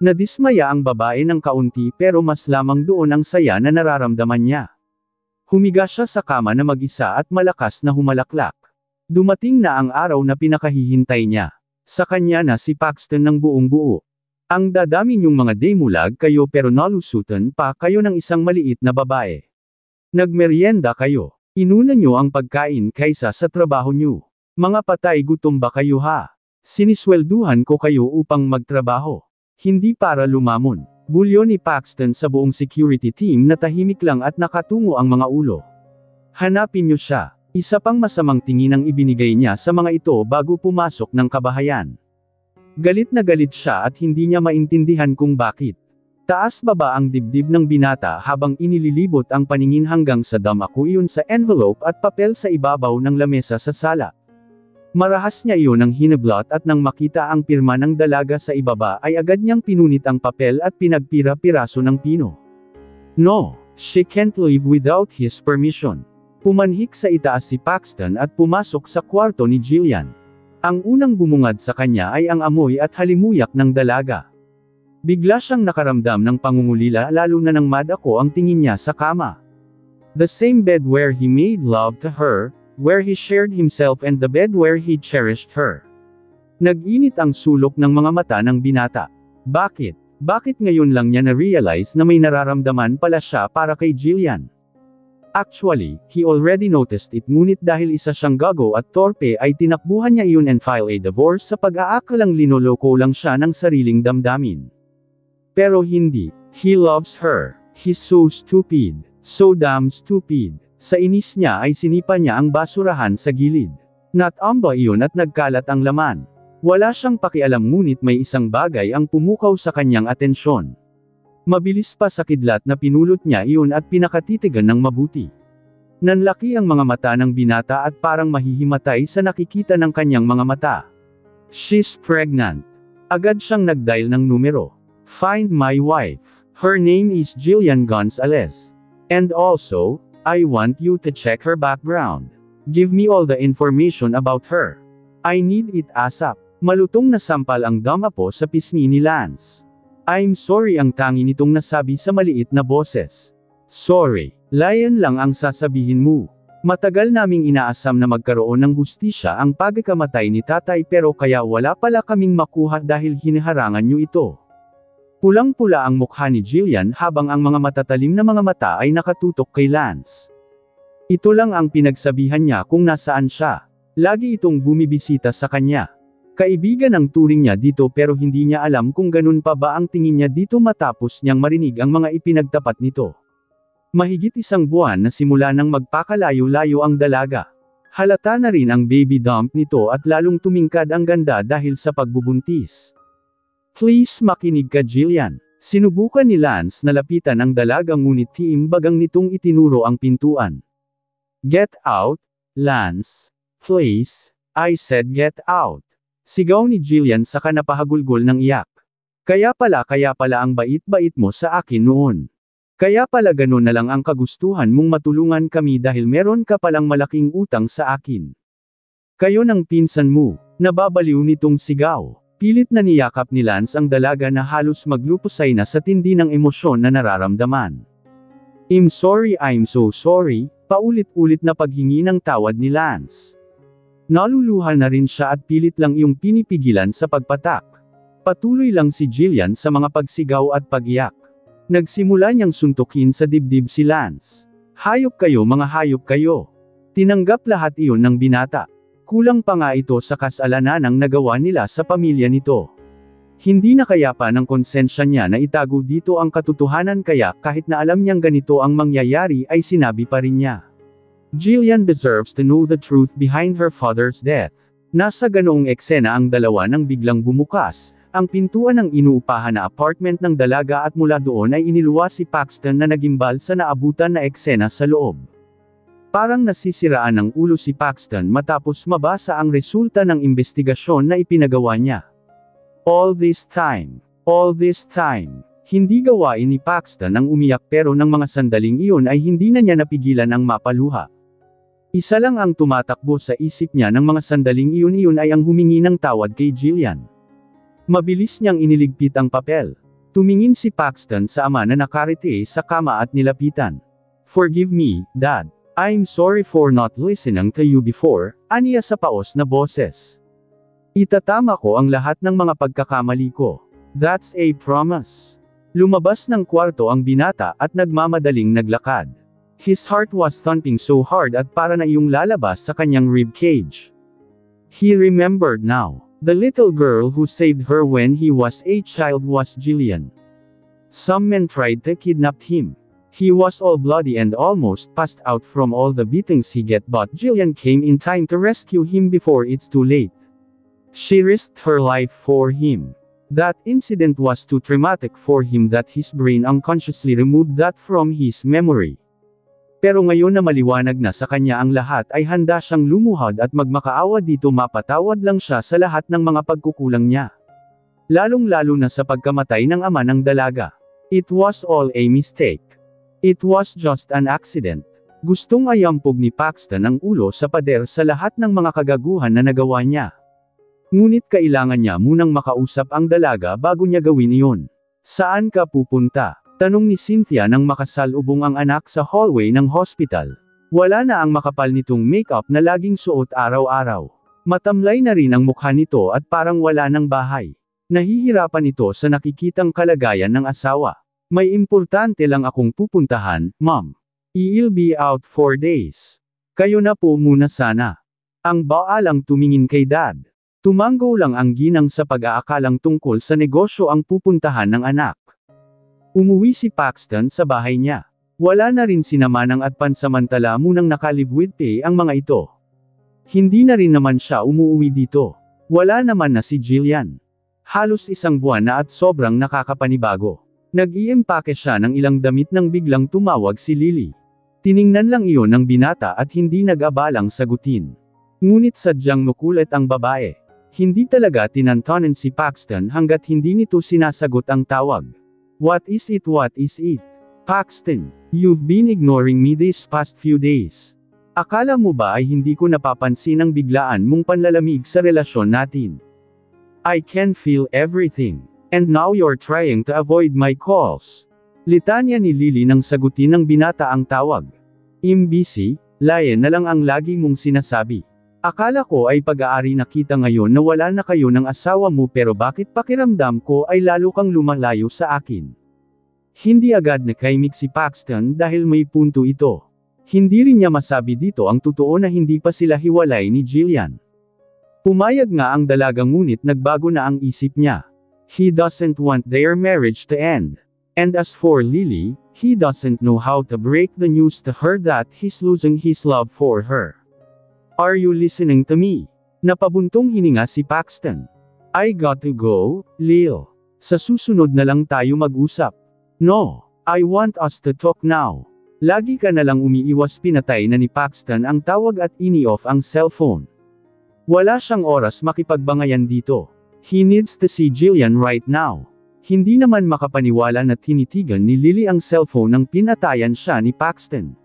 Speaker 1: Nadismaya ang babae ng kaunti pero mas lamang doon ang saya na nararamdaman niya. Humiga siya sa kama na mag-isa at malakas na humalaklak. Dumating na ang araw na pinakahihintay niya. Sa kanya na si Paxton ng buong buo. Ang dadami niyong mga demulag kayo pero nalusutan pa kayo ng isang maliit na babae. Nagmeryenda kayo. Inuna niyo ang pagkain kaysa sa trabaho niyo. Mga patay gutom ba kayo ha? Siniswelduhan ko kayo upang magtrabaho. Hindi para lumamon. Bulyo ni Paxton sa buong security team na tahimik lang at nakatungo ang mga ulo. Hanapin niyo siya. Isa pang masamang tingin ang ibinigay niya sa mga ito bago pumasok ng kabahayan. Galit na galit siya at hindi niya maintindihan kung bakit. Taas-baba ang dibdib ng binata habang inililibot ang paningin hanggang sa damako iyon sa envelope at papel sa ibabaw ng lamesa sa sala. Marahas niya iyon ang hinablot at nang makita ang pirma ng dalaga sa ibaba ay agad niyang pinunit ang papel at pinagpira-piraso ng pino. No, she can't leave without his permission. Pumanhik sa itaas si Paxton at pumasok sa kwarto ni Jillian. Ang unang bumungad sa kanya ay ang amoy at halimuyak ng dalaga. Bigla siyang nakaramdam ng pangungulila lalo na nang madako ang tingin niya sa kama. The same bed where he made love to her, where he shared himself and the bed where he cherished her. Nag-init ang sulok ng mga mata ng binata. Bakit? Bakit ngayon lang niya na-realize na may nararamdaman pala siya para kay Jillian? Actually, he already noticed it ngunit dahil isa siyang gago at torpe ay tinakbuhan niya iyon and file a divorce sa pag-aakalang linoloko lang siya ng sariling damdamin. Pero hindi. He loves her. He's so stupid. So damn stupid. Sa inis niya ay sinipa niya ang basurahan sa gilid. Natamba iyon at nagkalat ang laman. Wala siyang pakialam ngunit may isang bagay ang pumukaw sa kanyang atensyon. Mabilis pa sa kidlat na pinulot niya iyon at pinakatitigan ng mabuti. Nanlaki ang mga mata ng binata at parang mahihimatay sa nakikita ng kanyang mga mata. She's pregnant. Agad siyang nagdial ng numero. Find my wife. Her name is Jillian Gonzalez. And also, I want you to check her background. Give me all the information about her. I need it ASAP. Malutong na sampal ang damapo sa pisngi ni Lance. I'm sorry ang tangi nitong nasabi sa maliit na boses. Sorry, Lion lang ang sasabihin mo. Matagal naming inaasam na magkaroon ng hustisya ang pagkakamatay ni tatay pero kaya wala pala kaming makuha dahil hiniharangan niyo ito. Pulang-pula ang mukha ni Jillian habang ang mga matatalim na mga mata ay nakatutok kay Lance. Ito lang ang pinagsabihan niya kung nasaan siya. Lagi itong bumibisita sa kanya. Kaibigan ang turing niya dito pero hindi niya alam kung ganun pa ba ang tingin niya dito matapos niyang marinig ang mga ipinagtapat nito. Mahigit 1 buwan na simula nang magpakalayo-layo ang dalaga. Halata na rin ang baby dump nito at lalong tumingkad ang ganda dahil sa pagbubuntis. Please makinig ka Jillian. Sinubukan ni Lance na lapitan ang dalaga ngunit tiimbagang nitong itinuro ang pintuan. Get out, Lance. Please. I said get out. Sigaw ni Jillian saka napahagulgol ng iyak. Kaya pala ang bait-bait mo sa akin noon. Kaya pala ganun na lang ang kagustuhan mong matulungan kami dahil meron ka palang malaking utang sa akin. Kayo ng pinsan mo. Nababaliw nitong sigaw. Pilit na niyakap ni Lance ang dalaga na halos maglupusay na sa tindi ng emosyon na nararamdaman. I'm so sorry, paulit-ulit na paghingi ng tawad ni Lance. Naluluha na rin siya at pilit lang iyong pinipigilan sa pagpatak. Patuloy lang si Jillian sa mga pagsigaw at pag-iyak. Nagsimula niyang suntukin sa dibdib si Lance. Hayop kayo mga hayop kayo. Tinanggap lahat iyon ng binata. Kulang pa nga ito sa kasalanang nagawa nila sa pamilya nito. Hindi na kaya pa ng konsensya niya na itago dito ang katotohanan kaya kahit na alam niyang ganito ang mangyayari ay sinabi pa rin niya. Jillian deserves to know the truth behind her father's death. Nasa ganoong eksena ang dalawa nang biglang bumukas, ang pintuan ng inuupahan na apartment ng dalaga at mula doon ay iniluwas si Paxton na nagimbal sa naabutan na eksena sa loob. Parang nasisiraan ng ulo si Paxton matapos mabasa ang resulta ng investigasyon na ipinagawa niya. All this time, hindi gawain ni Paxton ang umiyak pero ng mga sandaling iyon ay hindi na niya napigilan ang mapaluha. Isa lang ang tumatakbo sa isip niya ng mga sandaling iyon ay ang humingi ng tawad kay Jillian. Mabilis niyang iniligpit ang papel. Tumingin si Paxton sa ama na nakarite sa kama at nilapitan. Forgive me, Dad. I'm sorry for not listening to you before, aniya sa paos na boses. Itatama ko ang lahat ng mga pagkakamali ko. That's a promise. Lumabas ng kwarto ang binata at nagmamadaling naglakad. His heart was thumping so hard at para na iyong lalabas sa kanyang ribcage. He remembered now. The little girl who saved her when he was a child was Jillian. Some men tried to kidnap him. He was all bloody and almost passed out from all the beatings he get but Jillian came in time to rescue him before it's too late. She risked her life for him. That incident was too traumatic for him that his brain unconsciously removed that from his memory. Pero ngayon na maliwanag na sa kanya ang lahat ay handa siyang lumuhad at magmakaawa dito mapatawad lang siya sa lahat ng mga pagkukulang niya. Lalong-lalo na sa pagkamatay ng ama ng dalaga. It was all a mistake. It was just an accident. Gustong ayampog ni Paxton ang ulo sa pader sa lahat ng mga kagaguhan na nagawa niya. Ngunit kailangan niya munang makausap ang dalaga bago niya gawin iyon. Saan ka pupunta? Tanong ni Cynthia nang makasalubong ang anak sa hallway ng hospital. Wala na ang makapal nitong makeup na laging suot araw-araw. Matamlay na rin ang mukha nito at parang wala ng bahay. Nahihirapan ito sa nakikitang kalagayan ng asawa. May importante lang akong pupuntahan, Mom. I'll be out 4 days. Kayo na po muna sana. Ang baalang tumingin kay Dad. Tumanggo lang ang ginang sa pag-aakalang tungkol sa negosyo ang pupuntahan ng anak. Umuwi si Paxton sa bahay niya. Wala na rin sina Manang at pansamantala munang nakalive with Pei ang mga ito. Hindi na rin naman siya umuwi dito. Wala naman na si Jillian. Halos isang buwan na at sobrang nakakapanibago. Nag-iempake siya ng ilang damit nang biglang tumawag si Lily. Tiningnan lang iyon ng binata at hindi nag-abalang sagutin. Ngunit sadyang nukulit ang babae. Hindi talaga tinantanan si Paxton hanggat hindi nito sinasagot ang tawag. What is it? What is it? Paxton, you've been ignoring me these past few days. Akala mo ba ay hindi ko napapansin ang biglaan mong panlalamig sa relasyon natin? I can feel everything. And now you're trying to avoid my calls. Litanya ni Lily nang sagutin ng binata ang tawag. Imbisi, layan na lang ang lagi mong sinasabi. Akala ko ay pag-aari na kita ngayon na wala na kayo ng asawa mo pero bakit pakiramdam ko ay lalo kang lumalayo sa akin? Hindi agad nakaimik si Paxton dahil may punto ito. Hindi rin niya masabi dito ang totoo na hindi pa sila hiwalay ni Jillian. Pumayag nga ang dalaga ngunit nagbago na ang isip niya. He doesn't want their marriage to end. And as for Lily, he doesn't know how to break the news to her that he's losing his love for her. Are you listening to me? Napabuntong hininga si Paxton. I got to go, Lil. Sa susunod na lang tayo mag-usap. No, I want us to talk now. Lagi ka na lang umiiwas. Pinatay na ni Paxton ang tawag at ini-off ang cellphone. Wala siyang oras makipagbangayan dito. He needs to see Jillian right now. Hindi naman makapaniwala na tinitigan ni Lily ang cellphone nang pinatayan siya ni Paxton.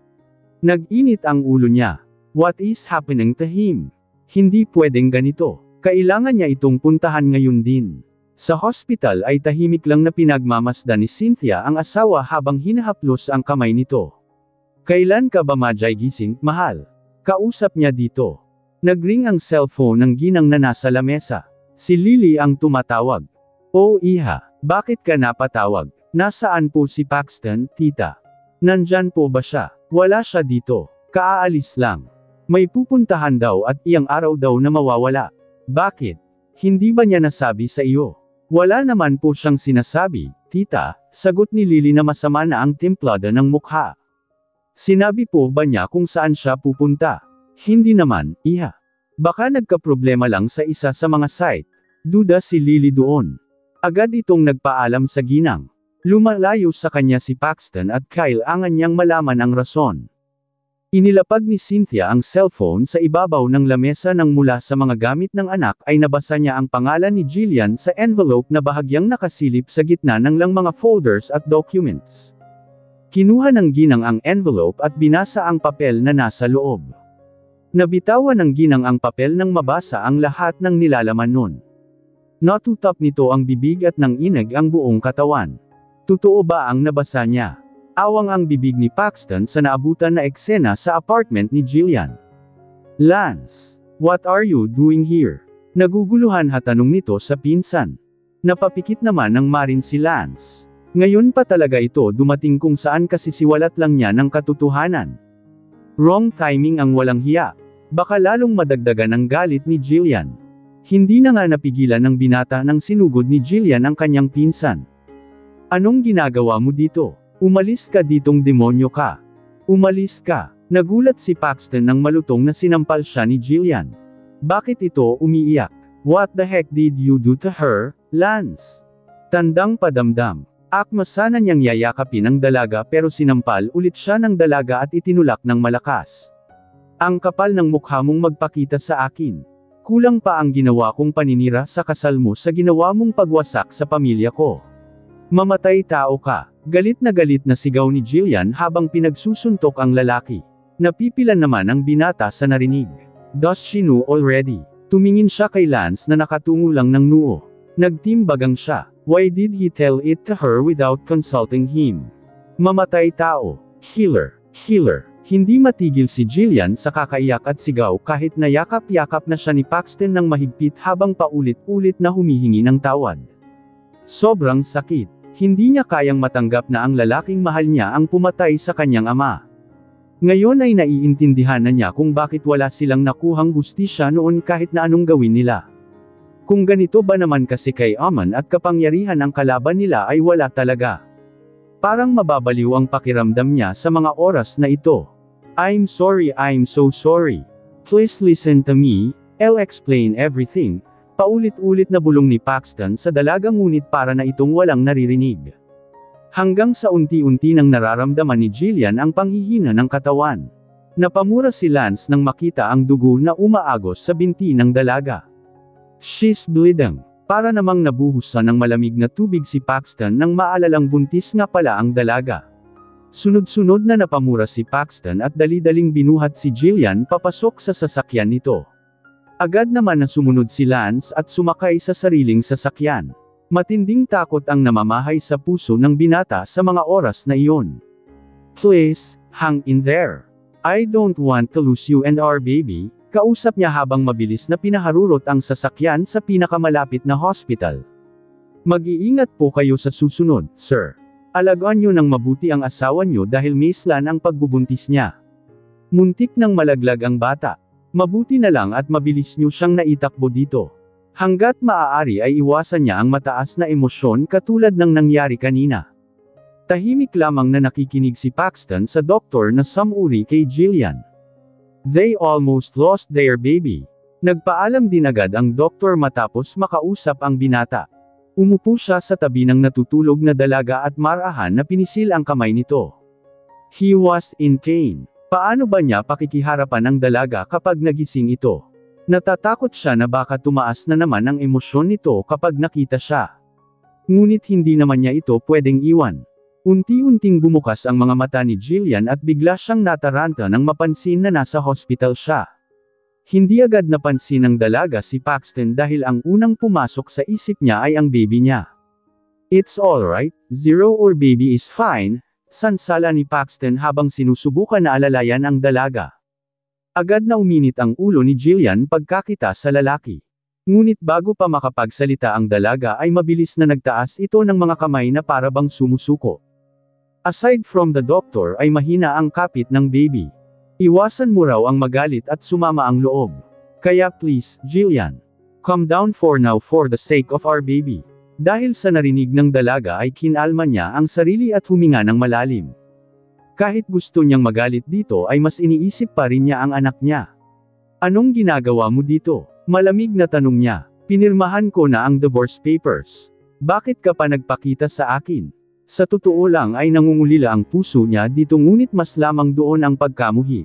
Speaker 1: Nag-init ang ulo niya. What is happening to him? Hindi pwedeng ganito. Kailangan niya itong puntahan ngayon din. Sa hospital ay tahimik lang na pinagmamasdan ni Cynthia ang asawa habang hinahaplos ang kamay nito. Kailan ka ba majay gising, mahal? Kausap niya dito. Nagring ang cellphone ng ginang na nasa lamesa. Si Lily ang tumatawag. Oh iha, bakit ka napatawag? Nasaan po si Paxton, tita? Nandyan po ba siya? Wala siya dito. Kaaalis lang. May pupuntahan daw at iyang araw daw na mawawala. Bakit? Hindi ba niya nasabi sa iyo? Wala naman po siyang sinasabi, tita, sagot ni Lily na masama na ang templada ng mukha. Sinabi po ba niya kung saan siya pupunta? Hindi naman, iha. Baka nagkaproblema lang sa isa sa mga site. Duda si Lily doon. Agad itong nagpaalam sa ginang. Lumalayo sa kanya si Paxton at kailangan niyang malaman ang rason. Inilapag ni Cynthia ang cellphone sa ibabaw ng lamesa nang mula sa mga gamit ng anak ay nabasa niya ang pangalan ni Jillian sa envelope na bahagyang nakasilip sa gitna ng lang mga folders at documents. Kinuha ng ginang ang envelope at binasa ang papel na nasa loob. Nabitawan ng ginang ang papel nang mabasa ang lahat ng nilalaman nun. Natutap nito ang bibig at nanginig ang buong katawan. Totoo ba ang nabasa niya? Awang ang bibig ni Paxton sa naabutan na eksena sa apartment ni Jillian. Lance, what are you doing here? Naguguluhan hatanong nito sa pinsan. Napapikit naman ng marin si Lance. Ngayon pa talaga ito dumating kung saan kasi siwalat lang niya ng katotohanan. Wrong timing ang walang hiya. Baka lalong madagdagan ang galit ni Jillian. Hindi na nga napigilan ng binata nang sinugod ni Jillian ang kanyang pinsan. Anong ginagawa mo dito? Umalis ka ditong demonyo ka. Umalis ka. Nagulat si Paxton nang malutong na sinampal siya ni Jillian. Bakit ito umiiyak? What the heck did you do to her, Lance? Tandang padamdam. Akma sana niyang yayakapin ang dalaga pero sinampal ulit siya ng dalaga at itinulak ng malakas. Ang kapal ng mukha mong magpakita sa akin. Kulang pa ang ginawa kong paninira sa kasal mo sa ginawa mong pagwasak sa pamilya ko. Mamatay tao ka. Galit na sigaw ni Jillian habang pinagsusuntok ang lalaki. Napipilan naman ang binata sa narinig. Does she know already? Tumingin siya kay Lance na nakatungo lang ng noo. Nagtimbagang siya. Why did he tell it to her without consulting him? Mamatay tao. Killer. Hindi matigil si Jillian sa kakaiyak at sigaw kahit nayakap-yakap na siya ni Paxton ng mahigpit habang paulit-ulit na humihingi ng tawad. Sobrang sakit. Hindi niya kayang matanggap na ang lalaking mahal niya ang pumatay sa kanyang ama. Ngayon ay naiintindihan na niya kung bakit wala silang nakuhang hustisya noon kahit na anong gawin nila. Kung ganito ba naman kasi kay Aman at kapangyarihan ang kalaban nila ay wala talaga. Parang mababaliw ang pakiramdam niya sa mga oras na ito. I'm sorry, I'm so sorry. Please listen to me, I'll explain everything. Paulit-ulit na bulong ni Paxton sa dalaga ngunit para na itong walang naririnig. Hanggang sa unti-unti nang nararamdaman ni Jillian ang panghihina ng katawan. Napamura si Lance nang makita ang dugo na umaagos sa binti ng dalaga. She's bleeding. Para namang nabuhusan ng malamig na tubig si Paxton nang maalalang buntis nga pala ang dalaga. Sunod-sunod na napamura si Paxton at dali-daling binuhat si Jillian papasok sa sasakyan nito. Agad naman na sumunod si Lance at sumakay sa sariling sasakyan. Matinding takot ang namamahay sa puso ng binata sa mga oras na iyon. Please, hang in there. I don't want to lose you and our baby. Kausap niya habang mabilis na pinaharurot ang sasakyan sa pinakamalapit na hospital. Mag-iingat po kayo sa susunod, sir. Alagaan niyo ng mabuti ang asawa niyo dahil maislan ang pagbubuntis niya. Muntik nang malaglag ang bata. Mabuti na lang at mabilis niyo siyang naitakbo dito. Hanggat maaari ay iwasan niya ang mataas na emosyon katulad ng nangyari kanina. Tahimik lamang na nakikinig si Paxton sa doktor na samuri kay Jillian. They almost lost their baby. Nagpaalam din agad ang doktor matapos makausap ang binata. Umupo siya sa tabi ng natutulog na dalaga at marahan na pinisil ang kamay nito. He was in pain. Paano ba niya pakikiharapan ang dalaga kapag nagising ito? Natatakot siya na baka tumaas na naman ang emosyon nito kapag nakita siya. Ngunit hindi naman niya ito pwedeng iwan. Unti-unting bumukas ang mga mata ni Jillian at bigla siyang nataranta nang mapansin na nasa hospital siya. Hindi agad napansin ng dalaga si Paxton dahil ang unang pumasok sa isip niya ay ang baby niya. It's alright, Zero or baby is fine, sansala ni Paxton habang sinusubukan na alalayan ang dalaga. Agad na uminit ang ulo ni Jillian pagkakita sa lalaki. Ngunit bago pa makapagsalita ang dalaga ay mabilis na nagtaas ito ng mga kamay na para bang sumusuko. Aside from the doctor ay mahina ang kapit ng baby. Iwasan mo raw ang magalit at sumama ang loob. Kaya please, Jillian. Calm down for now for the sake of our baby. Dahil sa narinig ng dalaga ay kinalma niya ang sarili at huminga ng malalim. Kahit gusto niyang magalit dito ay mas iniisip pa rin niya ang anak niya. Anong ginagawa mo dito? Malamig na tanong niya. Pinirmahan ko na ang divorce papers. Bakit ka pa nagpakita sa akin? Sa totoo lang ay nangungulila ang puso niya dito ngunit mas lamang doon ang pagkamuhi.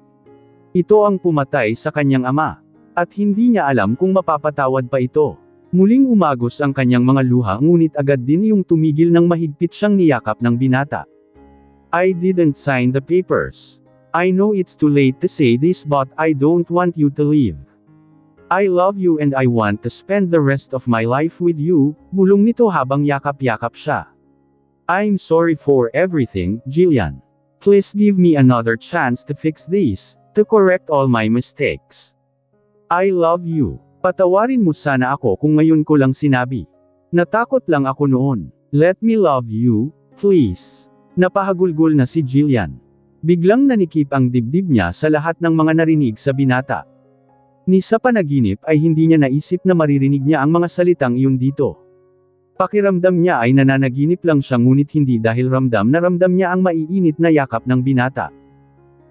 Speaker 1: Ito ang pumatay sa kanyang ama. At hindi niya alam kung mapapatawad pa ito. Muling umagos ang kanyang mga luha ngunit agad din yung tumigil nang mahigpit siyang niyakap ng binata. I didn't sign the papers. I know it's too late to say this but I don't want you to leave. I love you and I want to spend the rest of my life with you, bulong nito habang yakap-yakap siya. I'm sorry for everything, Jillian. Please give me another chance to fix this, to correct all my mistakes. I love you. Patawarin mo sana ako kung ngayon ko lang sinabi. Natakot lang ako noon. Let me love you, please. Napahagulgol na si Jillian. Biglang nanikip ang dibdib niya sa lahat ng mga narinig sa binata. Ni sa panaginip ay hindi niya naisip na maririnig niya ang mga salitang iyon dito. Pakiramdam niya ay nananaginip lang siya ngunit hindi dahil ramdam na ramdam niya ang maiinit na yakap ng binata.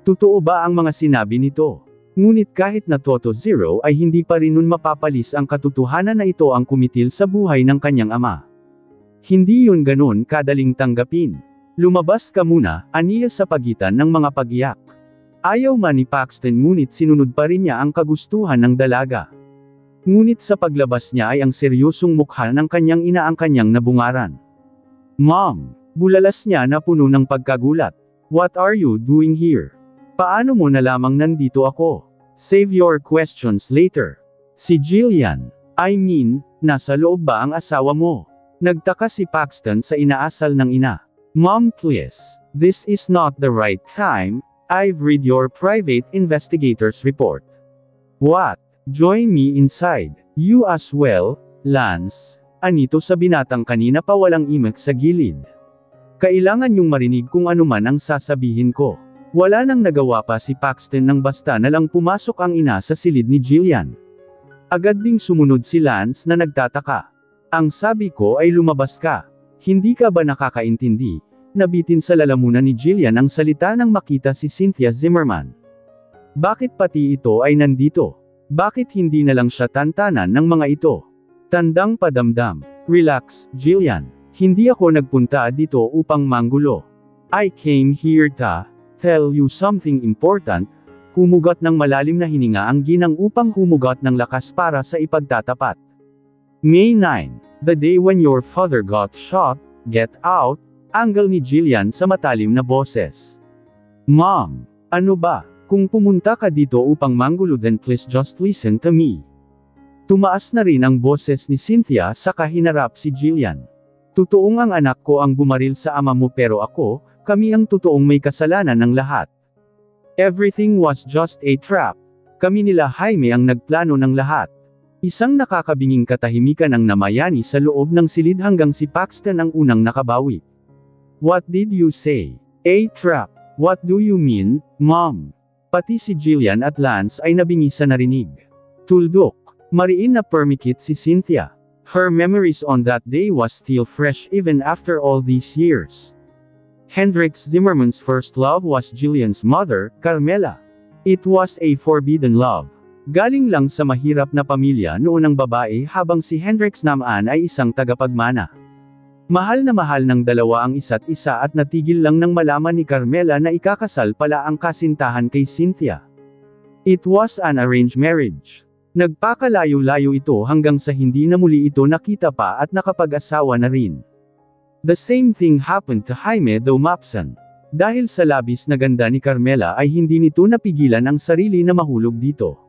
Speaker 1: Totoo ba ang mga sinabi nito? Ngunit kahit na Toto Zero ay hindi pa rin nun mapapalis ang katotohanan na ito ang kumitil sa buhay ng kanyang ama. Hindi yun ganon kadaling tanggapin. Lumabas ka muna, aniya sa pagitan ng mga pag-iyak. Ayaw man ni Paxton ngunit sinunod pa rin niya ang kagustuhan ng dalaga. Ngunit sa paglabas niya ay ang seryosong mukha ng kanyang ina ang kanyang nabungaran. Mom! Bulalas niya na puno ng pagkagulat. What are you doing here? Paano mo na lamang nandito ako? Save your questions later. Si Jillian. I mean, nasa loob ba ang asawa mo? Nagtaka si Paxton sa inaasal ng ina. Mom please. This is not the right time. I've read your private investigator's report. What? Join me inside. You as well, Lance. Anito sa binatang kanina pa walang imek sa gilid. Kailangan niyong marinig kung ano man ang sasabihin ko. Wala nang nagawa pa si Paxton nang basta na lang pumasok ang ina sa silid ni Jillian. Agad ding sumunod si Lance na nagtataka. Ang sabi ko ay lumabas ka. Hindi ka ba nakakaintindi? Nabitin sa lalamunan ni Jillian ang salita nang makita si Cynthia Zimmerman. Bakit pati ito ay nandito? Bakit hindi na lang siya tantanan ng mga ito? Tandang padamdam. Relax, Jillian. Hindi ako nagpunta dito upang manggulo. I came here to tell you something important. Humugot ng malalim na hininga ang ginang upang humugot ng lakas para sa ipagtatapat. May 9, the day when your father got shot, get out, angle ni Jillian sa matalim na boses. Mom, ano ba? Kung pumunta ka dito upang manggulo then please just listen to me. Tumaas na rin ang boses ni Cynthia saka hinarap si Jillian. Totoong ang anak ko ang bumaril sa ama mo pero ako, kami ang totoong may kasalanan ng lahat. Everything was just a trap. Kami nila Jaime ang nagplano ng lahat. Isang nakakabinging katahimikan ang namayani sa loob ng silid hanggang si Paxton ang unang nakabawi. What did you say? A trap. What do you mean, Mom? Pati si Jillian at Lance ay nabingi sa narinig. Tuldok. Mariin na permikit si Cynthia. Her memories on that day was still fresh even after all these years. Hendrix Zimmerman's first love was Jillian's mother, Carmela. It was a forbidden love. Galing lang sa mahirap na pamilya noon ang babae habang si Hendrix naman ay isang tagapagmana. Mahal ng dalawa ang isa't isa at natigil lang nang malaman ni Carmela na ikakasal pala ang kasintahan kay Cynthia. It was an arranged marriage. Nagpakalayo-layo ito hanggang sa hindi na muli ito nakita pa at nakapag-asawa na rin. The same thing happened to Jaime though Mapsan. Dahil sa labis na ganda ni Carmela ay hindi nito napigilan ang sarili na mahulog dito.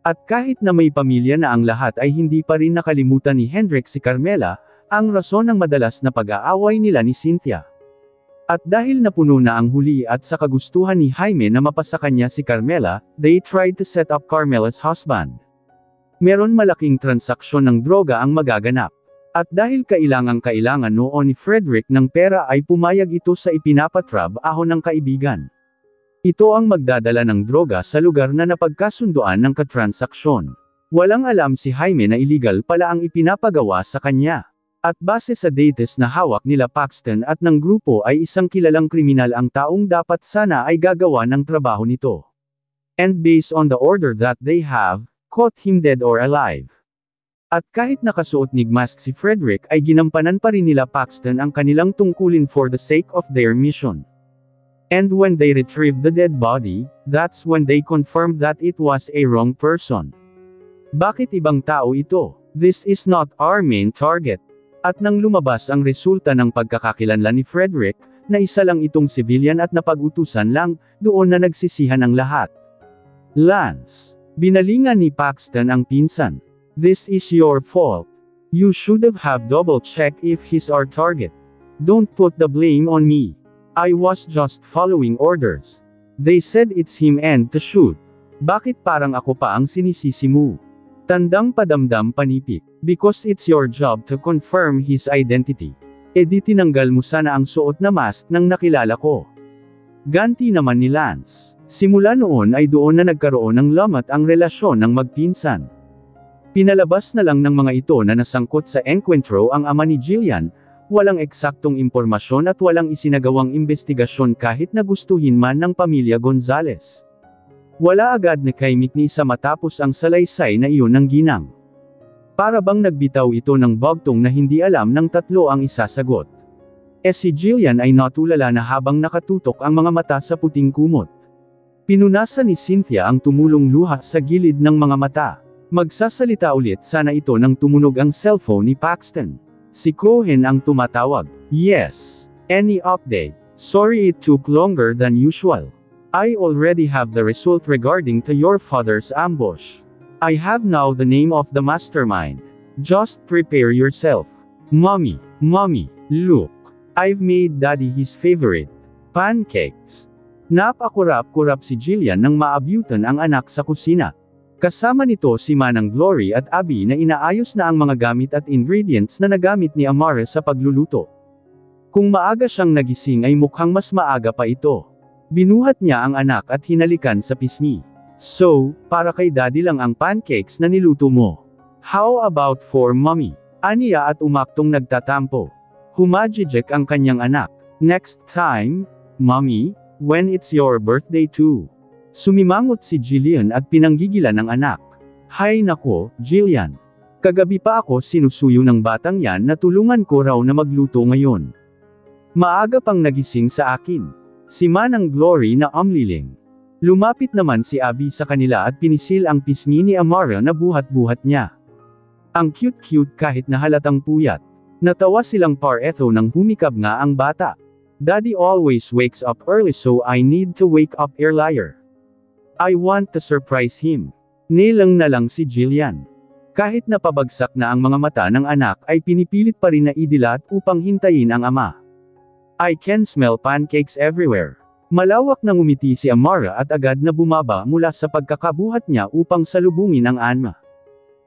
Speaker 1: At kahit na may pamilya na ang lahat ay hindi pa rin nakalimutan ni Hendrix si Carmela, ang rason ng madalas na pag-aaway nila ni Cynthia. At dahil napuno na ang huli at sa kagustuhan ni Jaime na mapasa kanya si Carmela, they tried to set up Carmela's husband. Meron malaking transaksyon ng droga ang magaganap. At dahil kailangan noon ni Frederick ng pera ay pumayag ito sa ipinapatrabaho ng kaibigan. Ito ang magdadala ng droga sa lugar na napagkasunduan ng katransaksyon. Walang alam si Jaime na illegal pala ang ipinapagawa sa kanya. At base sa dates na hawak nila Paxton at ng grupo ay isang kilalang kriminal ang taong dapat sana ay gagawa ng trabaho nito. And based on the order that they have, caught him dead or alive. At kahit nakasuot ng mask si Frederick ay ginampanan pa rin nila Paxton ang kanilang tungkulin for the sake of their mission. And when they retrieved the dead body, that's when they confirmed that it was a wrong person. Bakit ibang tao ito? This is not our main target. At nang lumabas ang resulta ng pagkakakilanlan ni Frederick, na isa lang itong civilian at napag-utusan lang, doon na nagsisihan ang lahat. Lance. Binalingan ni Paxton ang pinsan. This is your fault. You should have double-checked if he's our target. Don't put the blame on me. I was just following orders. They said it's him and to shoot. Bakit parang ako pa ang sinisisi mo? Tandang padamdam panipik. Because it's your job to confirm his identity. E di tinanggal mo sana ang suot na mask nang nakilala ko. Ganti naman ni Lance. Simula noon ay doon na nagkaroon ng lamat ang relasyon ng magpinsan. Pinalabas na lang ng mga ito na nasangkot sa enkwentro ang ama ni Jillian, walang eksaktong impormasyon at walang isinagawang investigasyon kahit na gustuhin man ng pamilya Gonzales. Wala agad na kaimik ni isa matapos ang salaysay na iyon ng ginang. Para bang nagbitaw ito ng bugtong na hindi alam ng tatlo ang isasagot. Si Jillian ay natulala na habang nakatutok ang mga mata sa puting kumot. Pinunasan ni Cynthia ang tumulong luha sa gilid ng mga mata. Magsasalita ulit sana ito nang tumunog ang cellphone ni Paxton. Si Cohen ang tumatawag. Yes. Any update? Sorry it took longer than usual. I already have the result regarding to your father's ambush. I have now the name of the mastermind. Just prepare yourself. Mommy, look. I've made Daddy his favorite pancakes. Napakurap-kurap si Jillian nang maabyutan ang anak sa kusina. Kasama nito si Manang Glory at Abby na inaayos na ang mga gamit at ingredients na nagamit ni Amare sa pagluluto. Kung maaga siyang nagising ay mukhang mas maaga pa ito. Binuhat niya ang anak at hinalikan sa pisngi. So, para kay Daddy lang ang pancakes na niluto mo. How about for Mommy? Aniya at umaktong nagtatampo. Humajijek ang kanyang anak. Next time, Mommy, when it's your birthday too. Sumimangot si Jillian at pinanggigilan ng anak. Hay nako, Jillian. Kagabi pa ako sinusuyo ng batang yan na tulungan ko raw na magluto ngayon. Maaga pang nagising sa akin. Si Manang Glory na amliling. Lumapit naman si Abby sa kanila at pinisil ang pisngi ni Amara na buhat-buhat niya. Ang cute-cute kahit na halatang puyat. Natawa silang pareho nang humikab nga ang bata. Daddy always wakes up early so I need to wake up earlier. I want to surprise him. Nilang na lang si Jillian. Kahit napabagsak na ang mga mata ng anak ay pinipilit pa rin na idilat upang hintayin ang ama. I can smell pancakes everywhere. Malawak na ngumiti si Amara at agad na bumaba mula sa pagkakabuhat niya upang salubungin ang ama.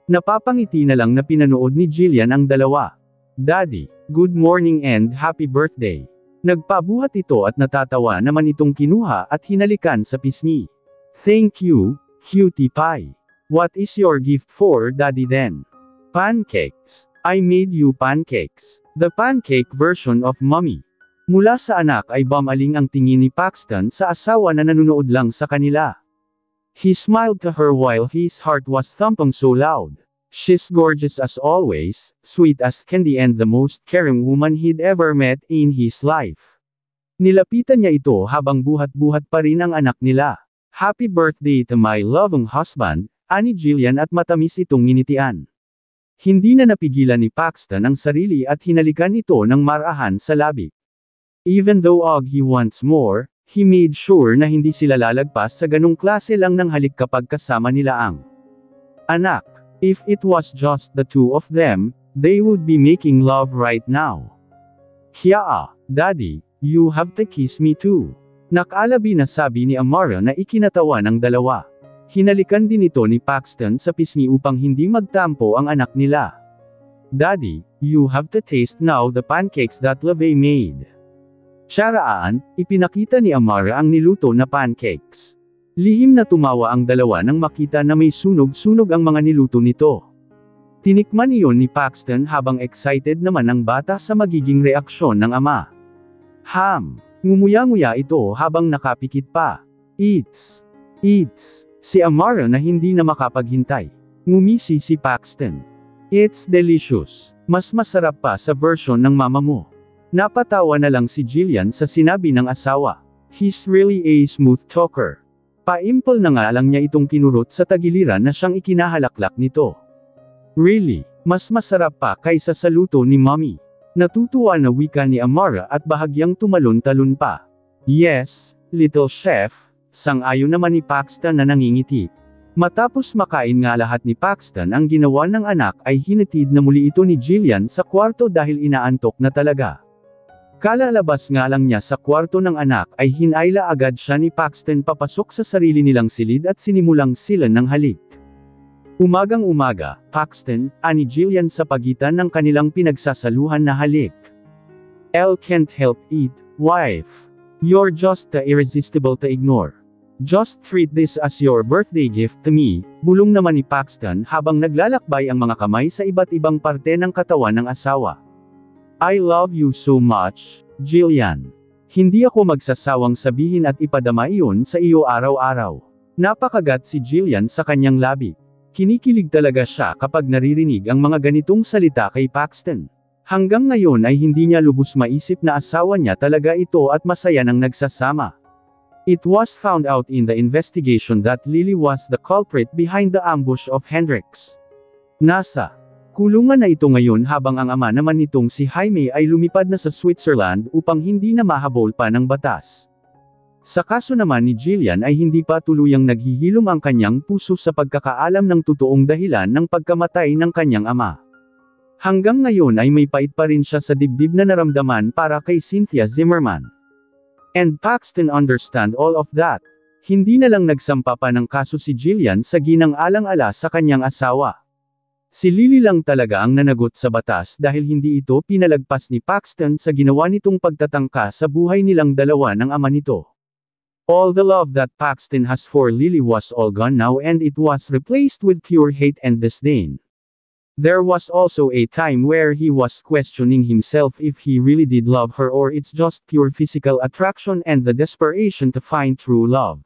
Speaker 1: Napapangiti na lang na pinanood ni Jillian ang dalawa. Daddy, good morning and happy birthday. Nagpabuhat ito at natatawa naman itong kinuha at hinalikan sa pisngi. Thank you, cutie pie. What is your gift for Daddy then? Pancakes. I made you pancakes. The pancake version of Mommy. Mula sa anak ay bumaling ang tingin ni Paxton sa asawa na nanunood lang sa kanila. He smiled to her while his heart was thumping so loud. She's gorgeous as always, sweet as candy and the most caring woman he'd ever met in his life. Nilapitan niya ito habang buhat-buhat pa rin ang anak nila. Happy birthday to my loving husband, ani Jillian at matamis itong nginitian. Hindi na napigilan ni Paxton ang sarili at hinalikan ito ng marahan sa labi. Even though he wants more, he made sure na hindi sila lalagpas sa ganong klase lang ng halik kapag kasama nila ang anak. If it was just the two of them, they would be making love right now. Kya, Daddy, you have to kiss me too. Nakalabi na sabi ni Amara na ikinatawa ng dalawa. Hinalikan din ito ni Paxton sa pisngi upang hindi magtampo ang anak nila. Daddy, you have to taste now the pancakes that Lave made. Charaan, ipinakita ni Amara ang niluto na pancakes. Lihim na tumawa ang dalawa nang makita na may sunog-sunog ang mga niluto nito. Tinikman iyon ni Paxton habang excited naman ang bata sa magiging reaksyon ng ama. Ngumuya-nguya ito habang nakapikit pa. Eats. Si Amara na hindi na makapaghintay. Ngumisi si Paxton. It's delicious. Mas masarap pa sa version ng mama mo. Napatawa na lang si Jillian sa sinabi ng asawa. He's really a smooth talker. Paimpol na nga lang niya itong kinurot sa tagiliran na siyang ikinahalaklak nito. Really, mas masarap pa kaysa sa luto ni Mommy. Natutuwa na wika ni Amara at bahagyang tumalon-talon pa. Yes, little chef, sang-ayon naman ni Paxton na nangingiti. Matapos makain nga lahat ni Paxton ang ginawa ng anak ay hinatid na muli ito ni Jillian sa kwarto dahil inaantok na talaga. Kalalabas nga lang niya sa kwarto ng anak ay hinayla agad siya ni Paxton papasok sa sarili nilang silid at sinimulang sila ng halik. Umagang-umaga, Paxton, ani Jillian sa pagitan ng kanilang pinagsasaluhan na halik. I can't help it, wife. You're just irresistible to ignore. Just treat this as your birthday gift to me, bulong naman ni Paxton habang naglalakbay ang mga kamay sa iba't ibang parte ng katawan ng asawa. I love you so much, Jillian. Hindi ako magsasawang sabihin at ipadama iyon sa iyo araw-araw. Napakagat si Jillian sa kanyang labi. Kinikilig talaga siya kapag naririnig ang mga ganitong salita kay Paxton. Hanggang ngayon ay hindi niya lubos maisip na asawa niya talaga ito at masaya nang nagsasama. It was found out in the investigation that Lily was the culprit behind the ambush of Hendrix. Nasa kulungan na ito ngayon habang ang ama naman nitong si Jaime ay lumipad na sa Switzerland upang hindi na mahabol pa ng batas. Sa kaso naman ni Jillian ay hindi pa tuluyang naghihilom ang kanyang puso sa pagkakaalam ng totoong dahilan ng pagkamatay ng kanyang ama. Hanggang ngayon ay may pait pa rin siya sa dibdib na naramdaman para kay Cynthia Zimmerman. And Paxton understand all of that. Hindi na lang nagsampa pa ng kaso si Jillian sa ginang alang-ala sa kanyang asawa. Si Lily lang talaga ang nanagot sa batas dahil hindi ito pinalagpas ni Paxton sa ginawa nitong pagtatangka sa buhay nilang dalawa ng ama nito. All the love that Paxton has for Lily was all gone now and it was replaced with pure hate and disdain. There was also a time where he was questioning himself if he really did love her or it's just pure physical attraction and the desperation to find true love.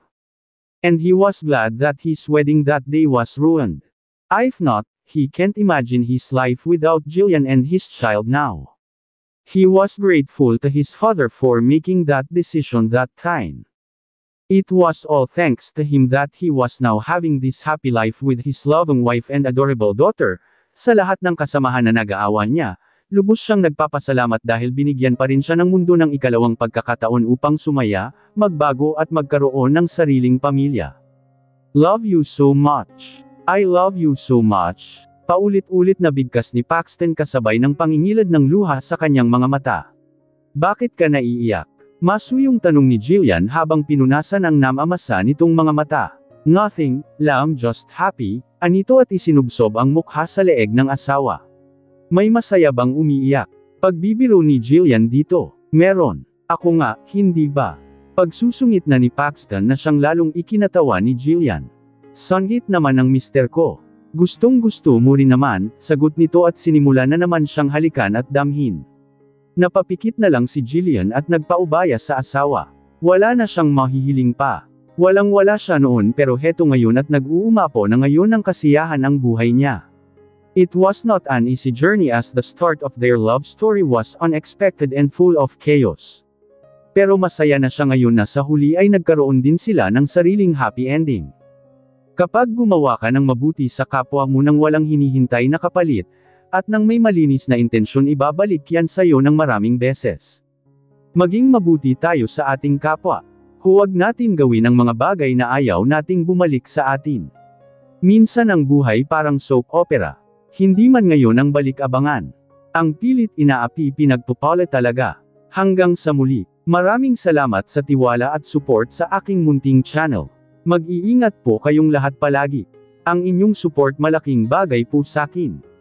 Speaker 1: And he was glad that his wedding that day was ruined. If not, he can't imagine his life without Jillian and his child now. He was grateful to his father for making that decision that time. It was all thanks to him that he was now having this happy life with his loving wife and adorable daughter. Sa lahat ng kasamahan na nag-aawa niya, lubos siyang nagpapasalamat dahil binigyan pa rin siya ng mundo ng ikalawang pagkakataon upang sumaya, magbago at magkaroon ng sariling pamilya. Love you so much. I love you so much. Paulit-ulit na bigkas ni Paxton kasabay ng pangingilad ng luha sa kanyang mga mata. Bakit ka naiiyak? Masuyong tanong ni Jillian habang pinunasan ang namamasa nitong mga mata. Nothing, I'm just happy, anito at isinubsob ang mukha sa leeg ng asawa. May masaya bang umiiyak? Pagbibiro ni Jillian dito. Meron. Ako nga, hindi ba? Pagsusungit na ni Paxton na siyang lalong ikinatawa ni Jillian. Sanggit naman ng mister ko. Gustong gusto mo rin naman, sagot nito at sinimula na naman siyang halikan at damhin. Napapikit na lang si Jillian at nagpaubaya sa asawa. Wala na siyang mahihiling pa. Walang-wala siya noon pero heto ngayon at nag-uumapo na ngayon ng kasiyahan ang buhay niya. It was not an easy journey as the start of their love story was unexpected and full of chaos. Pero masaya na siya ngayon na sa huli ay nagkaroon din sila ng sariling happy ending. Kapag gumawa ka ng mabuti sa kapwa mo nang walang hinihintay na kapalit, at nang may malinis na intensyon ibabalik yan sa'yo ng maraming beses. Maging mabuti tayo sa ating kapwa. Huwag natin gawin ang mga bagay na ayaw nating bumalik sa atin. Minsan ang buhay parang soap opera. Hindi man ngayon ang balik-abangan. Ang pilit inaapi pinagpupala talaga. Hanggang sa muli, maraming salamat sa tiwala at support sa aking munting channel. Mag-iingat po kayong lahat palagi. Ang inyong support malaking bagay po sa akin.